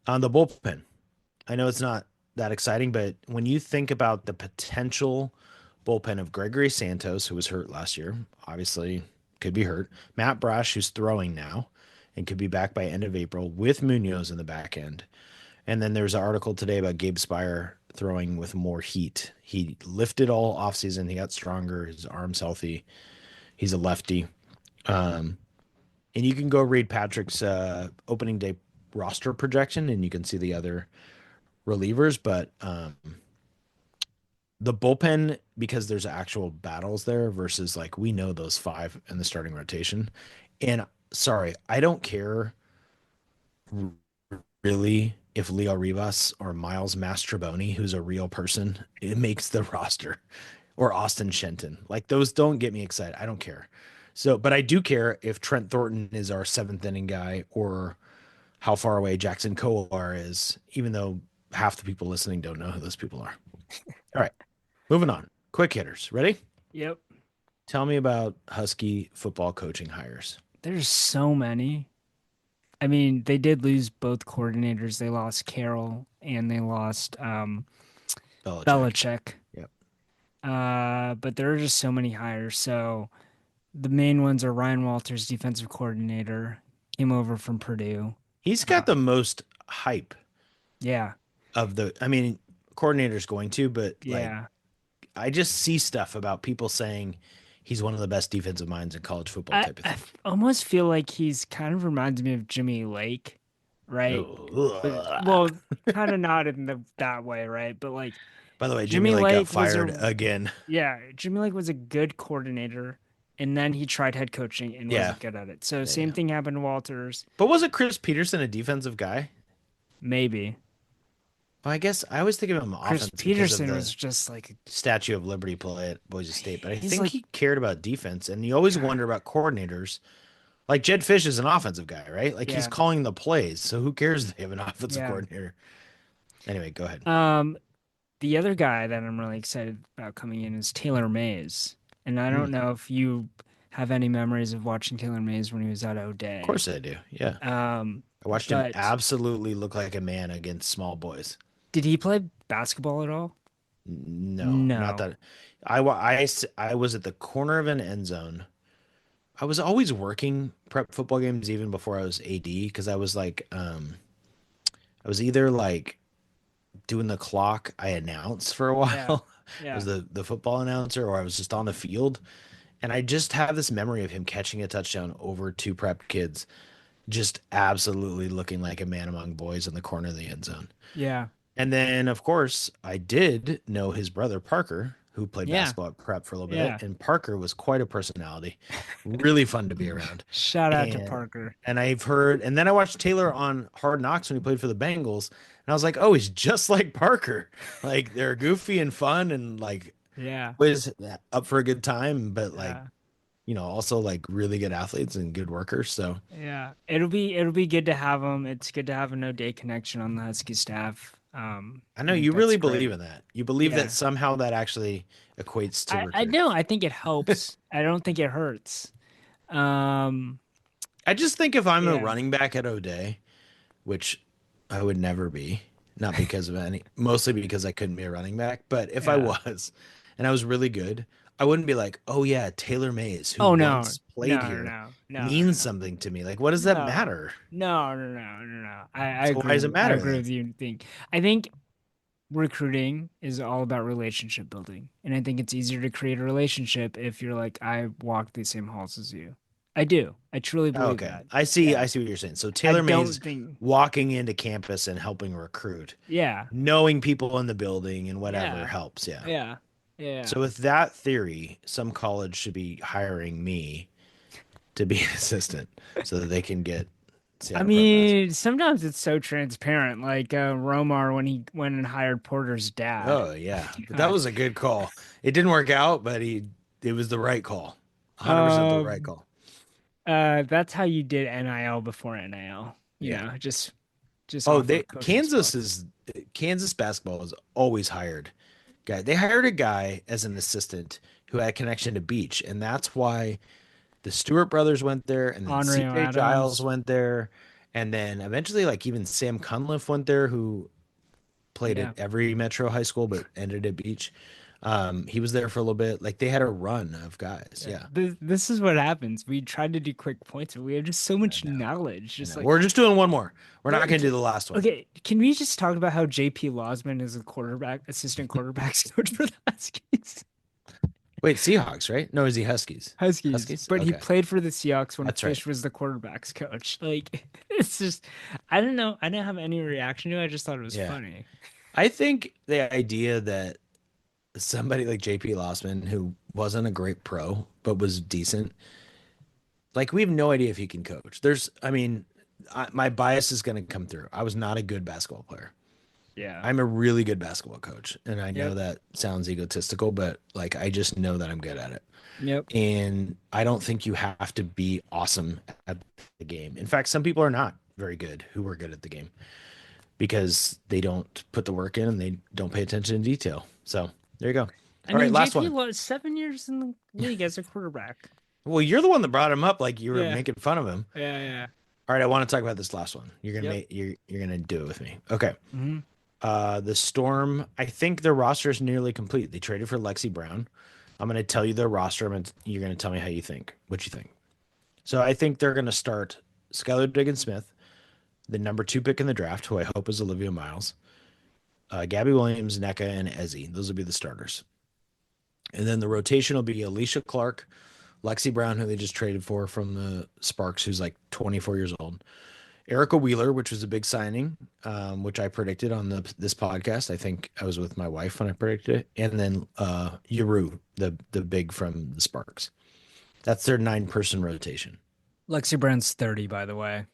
On the bullpen, I know it's not that exciting, but when you think about the potential bullpen of Gregory Santos, who was hurt last year, obviously could be hurt. Matt Brash, who's throwing now and could be back by end of April with Munoz in the back end. And then there's an article today about Gabe Spire throwing with more heat. He lifted all offseason. He got stronger. His arm's healthy. He's a lefty. Um, and you can go read Patrick's opening day roster projection, and you can see the other relievers. But the bullpen, because there's actual battles there versus like we know those five in the starting rotation. And sorry, I don't care really if Leo Rivas or Miles Mastroboni, who's a real person, it makes the roster, or Austin Shenton. Like those don't get me excited. I don't care. So, but I do care if Trent Thornton is our seventh inning guy or how far away Jackson Kolar is, even though half the people listening don't know who those people are. All right, moving on. Quick hitters. Ready? Yep. Tell me about Husky football coaching hires. There's so many. I mean, they did lose both coordinators. They lost Carroll and they lost Belichick. Belichick. Yep. But there are just so many hires. So the main ones are Ryan Walters, defensive coordinator, came over from Purdue. He's got the most hype Yeah, of the, I mean, coordinator's going to, but like yeah. I just see stuff about people saying he's one of the best defensive minds in college football type of I thing. almost feel like he's kind of reminds me of Jimmy Lake, right? But Ugh. well, kind of not in that way, right? But like By the way, Jimmy Jimmy Lake got Lake was fired a again. Yeah, Jimmy Lake was a good coordinator, and then he tried head coaching and Yeah. wasn't good at it. So Yeah. same thing happened to Walters. But wasn't Chris Peterson a defensive guy? Maybe Well, I guess I always think of him Chris offense because of Peterson the was just like Statue of Liberty play at Boise State, but I he's think like he cared about defense. And you always wonder about coordinators. Like Jed Fish is an offensive guy, right? Like he's yeah, calling the plays. So who cares if they have an offensive yeah. coordinator? Anyway, go ahead. The other guy that I'm really excited about coming in is Taylor Mays, and I Hmm. don't know if you have any memories of watching Taylor Mays when he was at Of O'Day. course I do. Yeah. Um, I watched him but absolutely look like a man against small boys. did he play basketball at all? No, not No. that. I was at the corner of an end zone. I was always working prep football games even before I was AD because I was like, I was either like doing the clock I announced for a Yeah. while. I was Yeah. the football announcer, or I was just on the field. And I just have this memory of him catching a touchdown over two prep kids, just absolutely looking like a man among boys in the corner of the end zone. Yeah. And then, of course, I did know his brother Parker, who played Yeah. basketball at prep for a little bit. Yeah. And Parker was quite a personality, really fun to be around. Shout out to And Parker. and I've heard, and then I watched Taylor on Hard Knocks when he played for the Bengals, and I was like, oh, he's just like Parker. Like they're goofy and fun, and like Yeah. always up for a good time, but like Yeah. also like really good athletes and good workers. So Yeah. It'll be good to have him. It's good to have a no day connection on the Husky staff. I I know think you that's really believe great. in that. You believe that Yeah. somehow that actually equates to I recruiting. know. I think it helps. I don't think it hurts. Um, I just think if I'm a yeah. running back at O'Day, which I would never be, not because of any, mostly because I couldn't be a running back, but if I Yeah. was and I was really good, I wouldn't be like, oh yeah, Taylor Mays, who Oh no. once played No, no, here, no, no, means no. something to me. Like, what does that No. matter? No, no, no, no, no. I So why does it I matter agree then? with you. I think recruiting is all about relationship building. And I think it's easier to create a relationship if you're like, I walk the same halls as you. I do. I truly believe Okay. that. I see. Yeah. I see what you're saying. So I Taylor May's don't think, walking into campus and helping recruit, yeah. knowing people in the building and whatever Yeah. helps. Yeah. Yeah. Yeah. So with that theory, some college should be hiring me to be an assistant so that they can get I Seattle Prep basketball. mean, sometimes it's so transparent, like Romar when he went and hired Porter's dad. Oh yeah, but that God. was a good call. It didn't work out, but it was the right call. 100% the right Um, call. that's how you did NIL before NIL. You Yeah. know, just Oh, off of they coaching spots. Kansas basketball is always hired guy. They hired a guy as an assistant who had a connection to Beach, and that's why the Stewart brothers went there, and then Henri CJ Giles Adams. went there, and then eventually, like even Sam Cunliffe went there, who played at Yeah. every Metro high school but ended at Beach. He was there for a little bit. Like they had a run of guys. Yeah. Yeah, This is what happens. We tried to do quick points, but we have just so I much know. knowledge. I Just know. like, We're just doing one more. We're not going to do okay, the last one. okay, can we just talk about how JP Losman is a assistant quarterbacks coach for the Huskies? Wait, Seahawks, right? No, is he Huskies? Huskies, Huskies? but he Okay. played for the Seahawks when That's right. Fish was the quarterbacks coach. Like, it's just, I don't know. I didn't have any reaction to it. I just thought it was Yeah. funny. I think the idea that somebody like JP Lossman, who wasn't a great pro, but was decent, like we have no idea if he can coach. I mean, my bias is going to come through. I was not a good basketball player. Yeah. I'm a really good basketball coach. And I know Yep. that sounds egotistical, but like I just know that I'm good at it. Yep. And I don't think you have to be awesome at the game. In fact, some people are not very good who are good at the game because they don't put the work in and they don't pay attention to detail. So there you go. I All right, mean, last JP one. was 7 years in the league as a quarterback. Well, you're the one that brought him up like you were Yeah. making fun of him. Yeah. Yeah. All right, I want to talk about this last one. You're gonna Yep. make you're gonna do it with me. Okay. Hmm. The Storm, I think their roster is nearly complete. They traded for Lexi Brown. I'm gonna tell you their roster, and you're gonna tell me how you think, what you think. So I think they're gonna start Skylar Diggins Smith, the number 2 pick in the draft, who I hope is Olivia Miles, Gabby Williams, NECA, and Ezzy. Those will be the starters. And then the rotation will be Alicia Clark, Lexi Brown, who they just traded for from the Sparks, who's like 24 years old. Erica Wheeler, which was a big signing, which I predicted on this podcast. I think I was with my wife when I predicted it. And then Yuru, the big from the Sparks. That's their 9-person rotation. Lexi Brown's 30, by the way.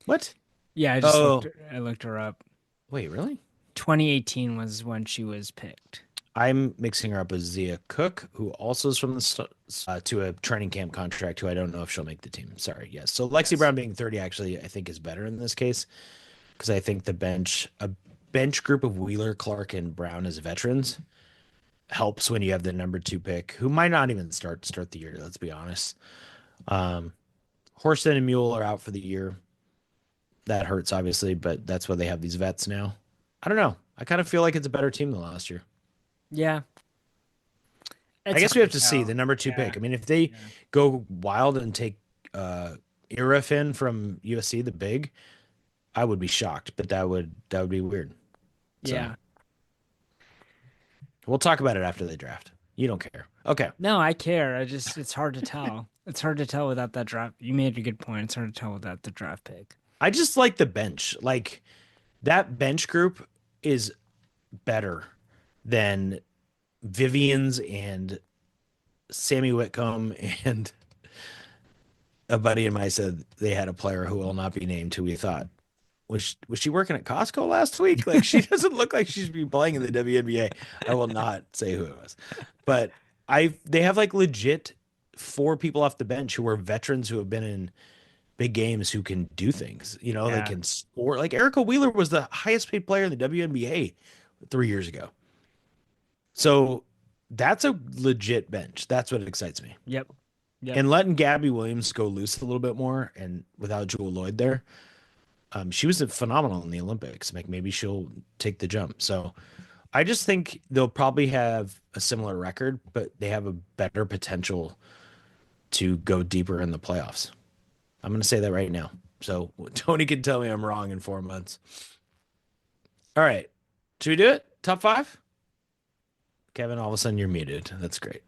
What? Yeah, Oh, I looked her up. wait, really? 2018 was when she was picked. I'm mixing her up with Zia Cook, who also is from the to a training camp contract, who I don't know if she'll make the team. Sorry. Yes. So Lexi Yes. Brown being 30 actually, I think is better in this case because I think a bench group of Wheeler, Clark, and Brown as veterans helps when you have the number 2 pick, who might not even start the year. Let's be honest. Horston and Mule are out for the year. That hurts, obviously, but that's why they have these vets now. I don't know. I kind of feel like it's a better team than last year. Yeah. I guess we have to see the number 2 Yeah. pick. I mean, if they go wild and take Irafin from USC, the big, I would be shocked, but that would be weird. So, Yeah. we'll talk about it after they draft. You don't care. Okay. No, I care. It's hard to tell. It's hard to tell without that draft. You made a good point. It's hard to tell without the draft pick. I just like the bench. Like that bench group is better than Vivian's and Sammy Whitcomb, and a buddy of mine said they had a player who will not be named who we thought was she working at Costco last week? Like she doesn't look like she should be playing in the WNBA. I will not say who it was, but they have like legit 4 people off the bench who are veterans who have been in big games who can do things. You know, they Yeah. can score. Like Erica Wheeler was the highest paid player in the WNBA 3 years ago. So that's a legit bench. That's what excites me. Yep. Yep. And letting Gabby Williams go loose a little bit more, and without Jewel Lloyd there, she was phenomenal in the Olympics. Like maybe she'll take the jump. So I just think they'll probably have a similar record, but they have a better potential to go deeper in the playoffs. I'm going to say that right now. So Tony can tell me I'm wrong in 4 months. All right. Should we do it? top five. Kevin, all of a sudden you're muted. That's great.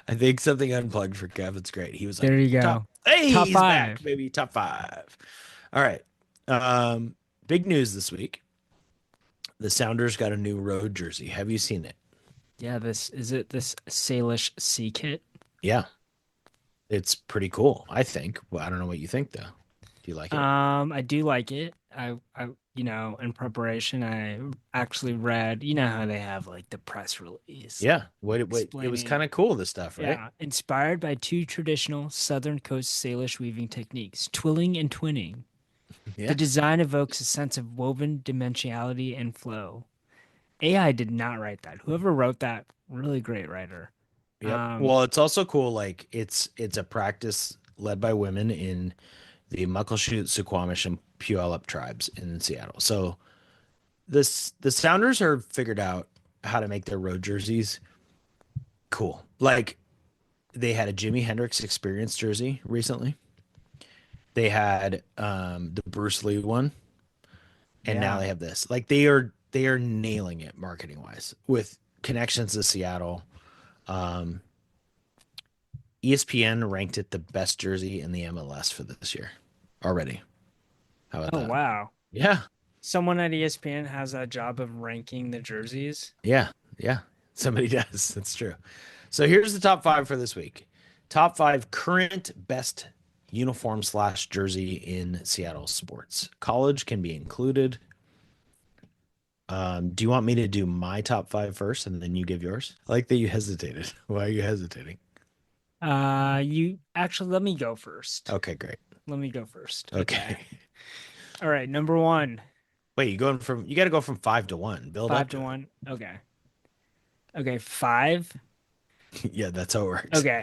I think something unplugged for Kev. It's great. He was like, There you top. go. Hey, Top he's back, five. baby. Top five. All right. Big news this week. The Sounders got a new road jersey. Have you seen it? Yeah, this Salish Sea Kit? Yeah. It's pretty cool, I think. Well, I don't know what you think though. Do you like it? I do like it. In preparation, I actually read, how they have like the press release Yeah. It was kind explaining, of cool, this stuff, right? yeah, inspired by two traditional Southern Coast Salish weaving techniques, twilling and twinning. The Yeah. design evokes a sense of woven dimensionality and flow. AI did not write that. Whoever wrote that, really great writer. Yep. Um, Well, it's also cool. Like it's a practice led by women in the Muckleshoot, Suquamish, and Puyallup tribes in Seattle. So the Sounders are figured out how to make their road jerseys cool. Like they had a Jimi Hendrix Experience jersey recently. They had the Bruce Lee one, and now yeah. they have this. Like they are nailing it marketing wise with connections to Seattle. Um, ESPN ranked it the best jersey in the MLS for this year already. How about Oh, that? wow. Yeah, Someone at ESPN has that job of ranking the jerseys. yeah, yeah. Somebody does. That's true. So here's the top five for this week. Top five current best uniform slash jersey in Seattle sports. College can be included. Do you want me to do my top five first and then you give yours? I like that you hesitated. Why are you hesitating? You actually let me go first. Okay, great. Let me go first. Okay. All right, number one, Wait, you got to go from 5 to 1. Build five up to to one. Okay. Okay, five. it. Yeah, that's how it works. Okay.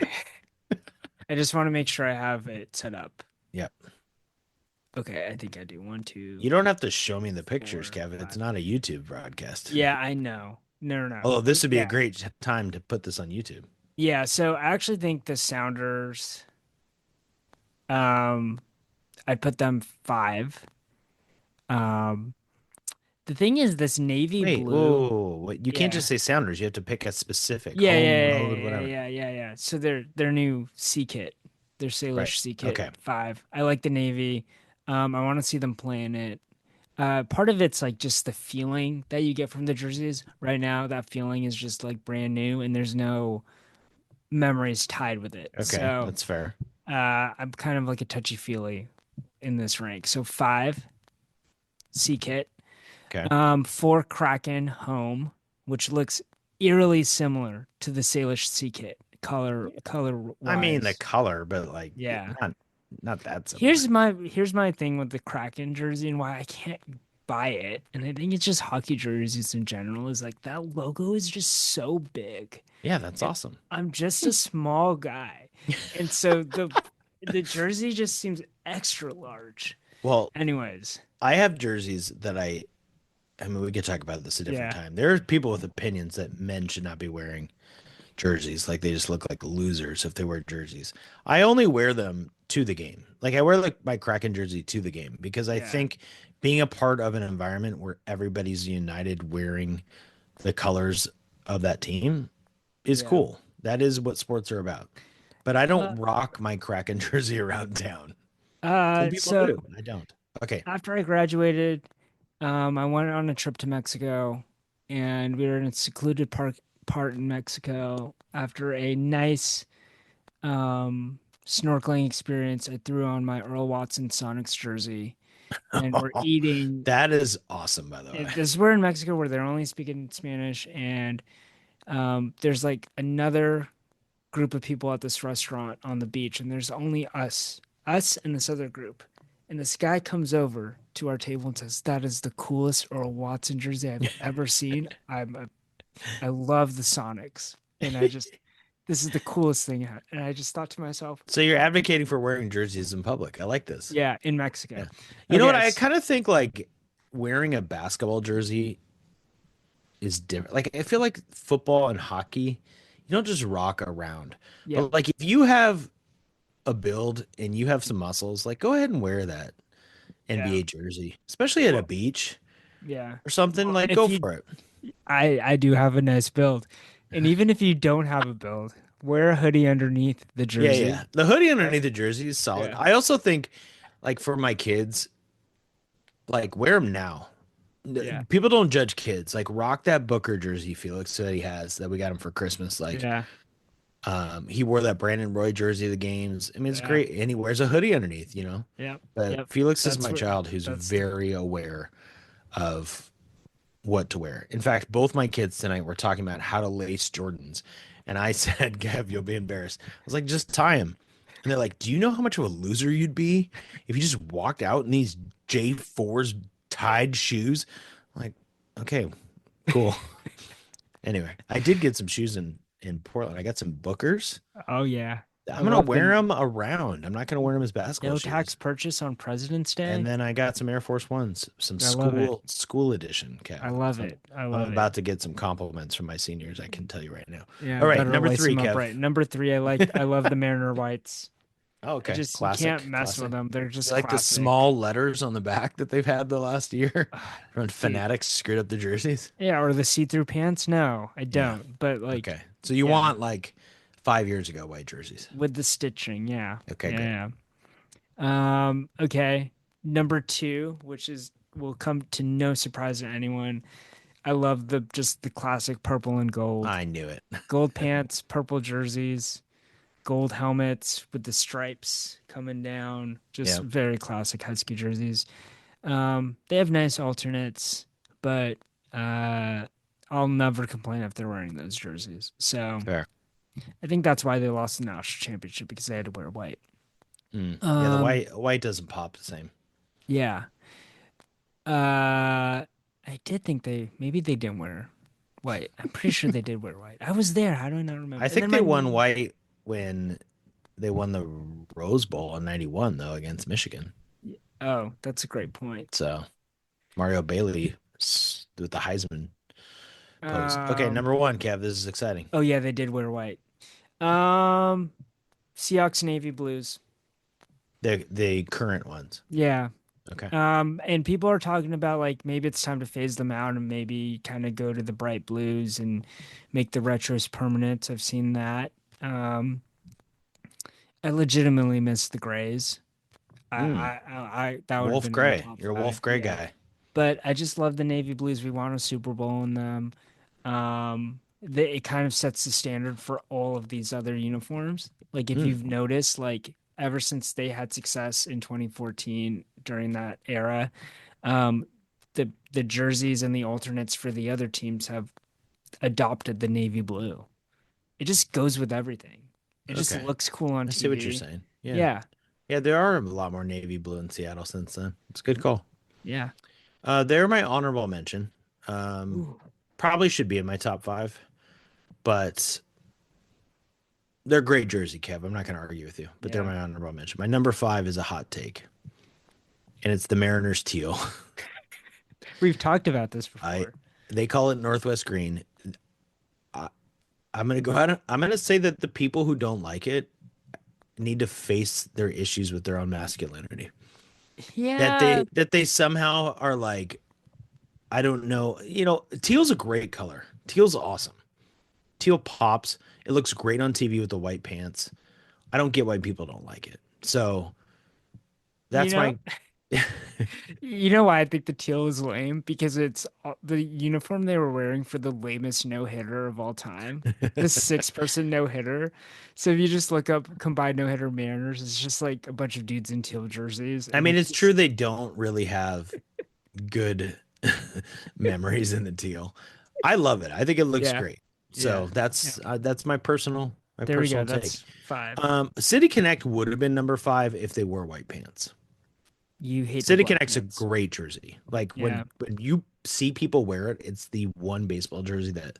I just want to make sure I have it set up. Yep. Okay, I think I do. One, two. You don't have to show me the pictures, Four, Kevin. It's five. not a YouTube broadcast. Yeah, I know. No, no, no. Although this would be a Yeah. great time to put this on YouTube. Yeah, so I actually think the Sounders, um, I'd put them five. Um, the thing is, this navy Wait, whoa, blue. whoa, whoa, whoa. You can't Yeah. just say Sounders. You have to pick a specific Yeah, home, yeah, yeah, road, yeah, whatever. yeah, yeah, yeah. So their new Sea Kit, their Right. Salish Sea Kit Okay. five. I like the navy. I want to see them playing it. Part of it's like just the feeling that you get from the jerseys. Right now, that feeling is just like brand new, and there's no memories tied with it. Okay. So, That's fair. I'm kind of like a touchy feely in this rank. So five, Sea Kit. Okay. Four, Kraken home, which looks eerily similar to the Salish Sea Kit color I mean the wise. color, but like Yeah. not that similar. Here's my thing with the Kraken jersey and why I can't buy it. And I think it's just hockey jerseys in general is like that logo is just so big. Yeah, that's awesome. I'm just a small guy. And so the jersey just seems extra large. Well, Anyways, I have jerseys that I mean, we could talk about this a different yeah. time. There are people with opinions that men should not be wearing jerseys. Like they just look like losers if they wear jerseys. I only wear them to the game. Like I wear like my Kraken jersey to the game because I Yeah. think being a part of an environment where everybody's united wearing the colors of that team is Yeah. cool. That is what sports are about. But I don't Uh, rock my Kraken jersey around town. Some people so do. I don't. Okay. after I graduated, I went on a trip to Mexico, and we were in a secluded part in Mexico. After a nice snorkeling experience, I threw on my Earl Watson Sonics jersey, and we're eating. That is awesome, by the way. This is where in Mexico where they're only speaking Spanish, and there's like another group of people at this restaurant on the beach, and there's only us and this other group. And this guy comes over to our table and says, "That is the coolest Earl Watson jersey I've ever seen. I love the Sonics, and this is the coolest thing." And I just thought to myself, So you're advocating for wearing jerseys in public. I like this. "Yeah, in Mexico." Yeah. You know what? I s- kind of think like wearing a basketball jersey is different. Like I feel like football and hockey, you don't just rock around. yeah, But like if you have a build and you have some muscles, like go ahead and wear that yeah. NBA jersey, especially at a Well, beach. Yeah. or something, Well, like if go you, for it. I do have a nice build, and even if you don't have a build, wear a hoodie underneath the Yeah, jersey. yeah. The hoodie That's, underneath the jersey is solid. yeah. I also think, like for my kids, like wear them now. Yeah. People don't judge kids. Like rock that Booker jersey Felix said he has that we got him for Christmas. Like Yeah. he wore that Brandon Roy jersey of the games. I mean, it's Yeah. great. And he wears a hoodie underneath, you know. Yep. But Yep. Felix is That's my what child who's that's very aware of what to wear. In fact, both my kids tonight were talking about how to lace Jordans. And I said, Gav, you'll be embarrassed. I was like, just tie them. And they're like, do you know how much of a loser you'd be if you just walked out in these J4s tied shoes? I'm like, okay, cool. Anyway, I did get some shoes in Portland. I got some Bookers. Oh yeah. I I'm gonna love wear the them around. I'm not gonna wear them as basketball no shoes. tax purchase on President's And Day. then I got some Air Force Ones, some I love it. school edition, I Kev. love So it. I I'm love it. about to get some compliments from my seniors. I can tell you right now. Yeah, All right, better number lace three, them up Kev. right. Number three, I love the Mariner whites. Oh, I okay, just you can't classic, mess with classic. them. They're You just like the classic. small letters on the back that they've had the last year when Dude. Fanatics screwed up the jerseys? Yeah, or the see-through pants? No, I Yeah. don't. But like, Okay, so you yeah, want like 5 years ago white jerseys? with the stitching, yeah. Okay, great. Yeah. Okay. Number two, which is will come to no surprise to anyone. I love the classic purple and gold. I knew it. Gold pants, purple jerseys, gold helmets with the stripes coming down. Just Yeah. very classic Husky jerseys. They have nice alternates, but I'll never complain if they're wearing those jerseys. So Fair. I think that's why they lost the national championship because they had to wear white. Yeah, the white doesn't pop the same. Yeah. I did think maybe they didn't wear white. I'm pretty sure they did wear white. I was there. How do I not remember? I And think then they my- won white when they won the Rose Bowl in '91 though against Michigan. Oh, that's a great point. So Mario Bailey with the Heisman pose. Okay, Um, number one, Kev. This is exciting. oh yeah, they did wear white. Seahawks navy blues. The current ones. Yeah. Okay. And people are talking about like maybe it's time to phase them out and maybe kind of go to the bright blues and make the retros permanent. I've seen that. I legitimately miss the grays. I that would have Wolf been my Gray. top You're a five. Wolf Gray Yeah. guy. But I just love the navy blues. We won a Super Bowl in them. It kind of sets the standard for all of these other uniforms. Like if you've noticed, like ever since they had success in 2014 during that era, the jerseys and the alternates for the other teams have adopted the navy blue. It just goes with everything. It just Okay. looks cool on I TV. see what you're saying. Yeah. Yeah. Yeah, there are a lot more navy blue in Seattle since then. It's a good call. Yeah. They're my honorable mention. Ooh. Probably should be in my top 5, but they're great jersey, Kev. I'm not going to argue with you, but they're Yeah. my honorable mention. My number 5 is a hot take, and it's the Mariners teal. We've talked about this before. They call it Northwest Green. I'm going to go out. I'm going to say that the people who don't like it need to face their issues with their own masculinity. Yeah. That they somehow are like, I don't know. You know, teal's a great color. Teal's awesome. Teal pops. It looks great on TV with the white pants. I don't get why people don't like it. So that's my. You know why I think the teal is lame? Because it's the uniform they were wearing for the lamest no-hitter of all time. The 6-person no-hitter. So if you just look up combined no-hitter Mariners, it's just like a bunch of dudes in teal jerseys. I mean, it's true they don't really have good memories in the teal. I love it. I think it looks great. So that's my personal there we go. take. That's 5. City Connect would have been number 5 if they wore white pants. You hate City the black Connect's pants. a great jersey. Like when you see people wear it, it's the one baseball jersey that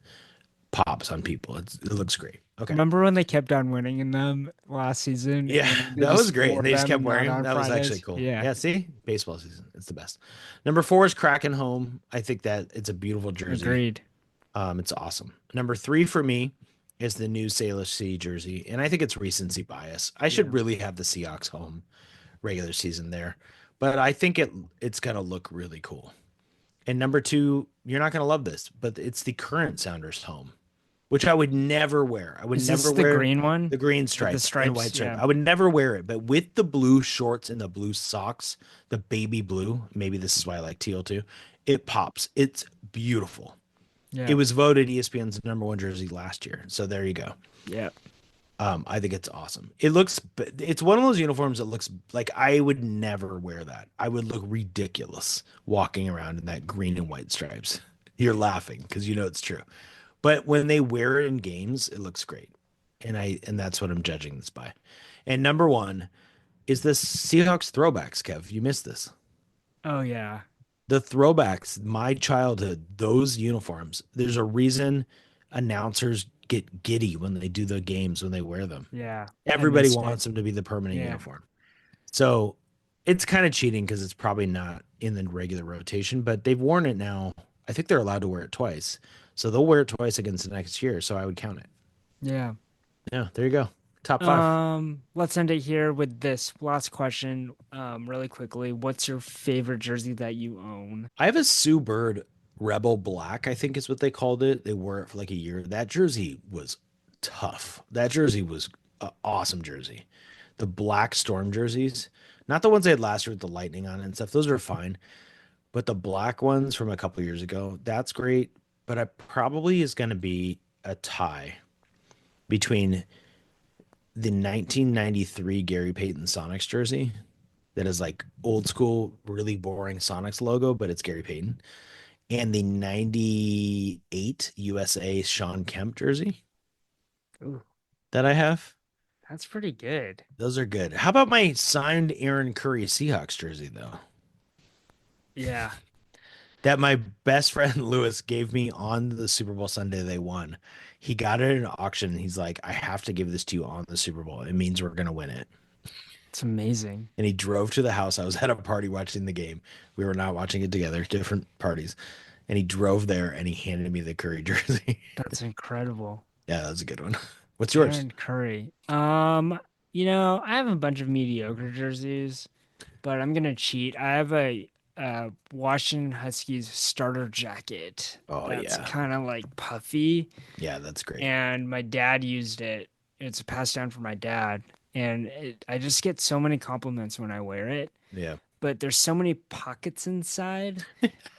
pops on people. It looks great. Okay. Remember when they kept on winning in them last season? Yeah, and they that was just great. wore And they just them kept wearing not them. on That was Fridays? actually cool. Yeah. Yeah, see? Baseball season. It's the best. Number 4 is Kraken Home. I think that it's a beautiful jersey. Agreed. It's awesome. Number 3 for me is the new Salish Sea jersey. And I think it's recency bias. I should really have the Seahawks home regular season there. But I think it's going to look really cool. And number two, you're not going to love this, but it's the current Sounders home, which I would never wear. I would Is never this the wear green one the green with the stripe and stripes? white stripe. Yeah. I would never wear it, but with the blue shorts and the blue socks, the baby blue, maybe this is why I like teal too, it pops. It's beautiful. Yeah. It was voted ESPN's #1 jersey last year. So there you go. Yeah. I think it's awesome. It's one of those uniforms that looks like I would never wear that. I would look ridiculous walking around in that green and white stripes. You're laughing because you know it's true. But when they wear it in games, it looks great. And that's what I'm judging this by. And number one is the Seahawks throwbacks, Kev. You missed this. Oh yeah. The throwbacks, my childhood, those uniforms. There's a reason announcers get giddy when they do the games when they wear them. Yeah. Everybody wants them to be the permanent uniform. So it's kind of cheating because it's probably not in the regular rotation, but they've worn it now. I think they're allowed to wear it twice. So they'll wear it twice against the next year. So I would count it. Yeah. Yeah, there you go. Top five. Let's end it here with this last question, really quickly. What's your favorite jersey that you own? I have a Sue Bird Rebel Black, I think is what they called it. They wore it for like a year. That jersey was tough. That jersey was an awesome jersey. The black Storm jerseys, not the ones they had last year with the lightning on it and stuff. Those are fine. But the black ones from a couple years ago, that's great. But I probably is going to be a tie between the 1993 Gary Payton Sonics jersey that is like old school, really boring Sonics logo, but it's Gary Payton, and the 98 USA Sean Kemp jersey that I have. That's pretty good. Those are good. How about my signed Aaron Curry Seahawks jersey, though? Yeah. That my best friend Lewis gave me on the Super Bowl Sunday they won. He got it at an auction. And he's like, I have to give this to you on the Super Bowl. It means we're going to win it. It's amazing. And he drove to the house. I was at a party watching the game. We were not watching it together, different parties. And he drove there and he handed me the Curry jersey. That's incredible. Yeah, that was a good one. What's yours? Aaron Curry. I have a bunch of mediocre jerseys, but I'm gonna cheat. I have a Washington Huskies starter jacket. Oh, that's yeah. kind of like puffy. Yeah, that's great. And my dad used it. It's a pass down from my dad, and I just get so many compliments when I wear it. Yeah. But there's so many pockets inside,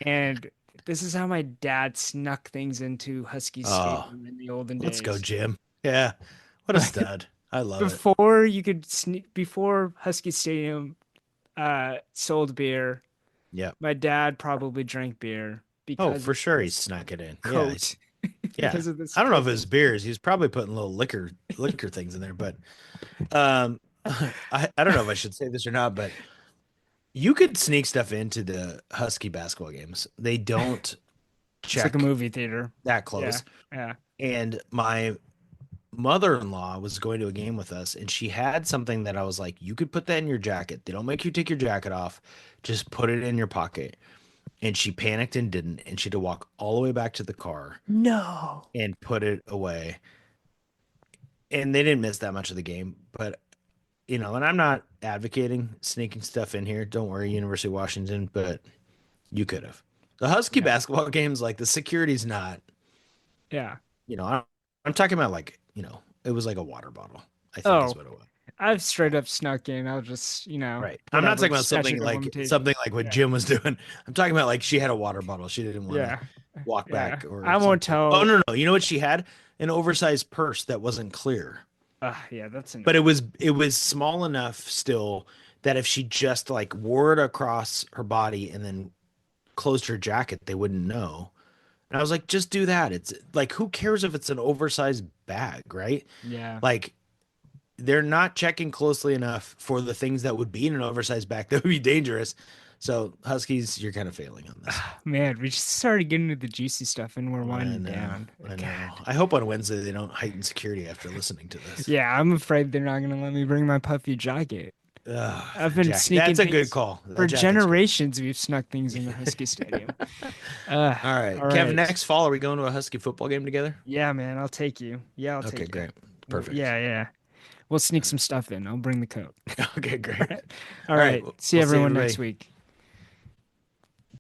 and this is how my dad snuck things into Husky Stadium in the olden days. Let's go, Jim. Yeah. What a stud. I love it. Before you could before Husky Stadium sold beer. Yeah. My dad probably drank beer because for sure he snuck it in. Coat. Yeah. Because of this I don't know if it was beers. He was probably putting little liquor things in there, but I don't know if I should say this or not, but you could sneak stuff into the Husky basketball games. They don't check it's like a movie theater that close. Yeah. And my mother-in-law was going to a game with us, and she had something that I was like, you could put that in your jacket. They don't make you take your jacket off. Just put it in your pocket. And she panicked and didn't, and she had to walk all the way back to the car. No. And put it away. And they didn't miss that much of the game, but and I'm not advocating sneaking stuff in here. Don't worry, University of Washington, but you could have. The Husky basketball games, like the security's not. Yeah. I'm talking about like, it was like a water bottle. I think is what it was. I've straight up snuck in. I'll just, Right. I'm not talking about something like what Jim was doing. I'm talking about like she had a water bottle. She didn't want to walk back. Or I won't tell. Oh, no. You know what she had? An oversized purse that wasn't clear. Yeah, that's enough. But it was small enough still that if she just like wore it across her body and then closed her jacket, they wouldn't know. And I was like, just do that. It's like, who cares if it's an oversized bag, right? Yeah. Like, they're not checking closely enough for the things that would be in an oversized bag that would be dangerous. So Huskies, you're kind of failing on this. Man, we just started getting into the juicy stuff and we're winding down. I know. I hope on Wednesday they don't heighten security after listening to this. Yeah, I'm afraid they're not going to let me bring my puffy jacket. I've been sneaking. That's a good call. For generations, we've snuck things in the Husky Stadium. All right. Kevin, next fall, are we going to a Husky football game together? Yeah, man. I'll take you. Yeah, I'll take you. Okay, great. Perfect. Yeah. We'll sneak some stuff in. I'll bring the coat. Okay, great. All right. See everyone next week.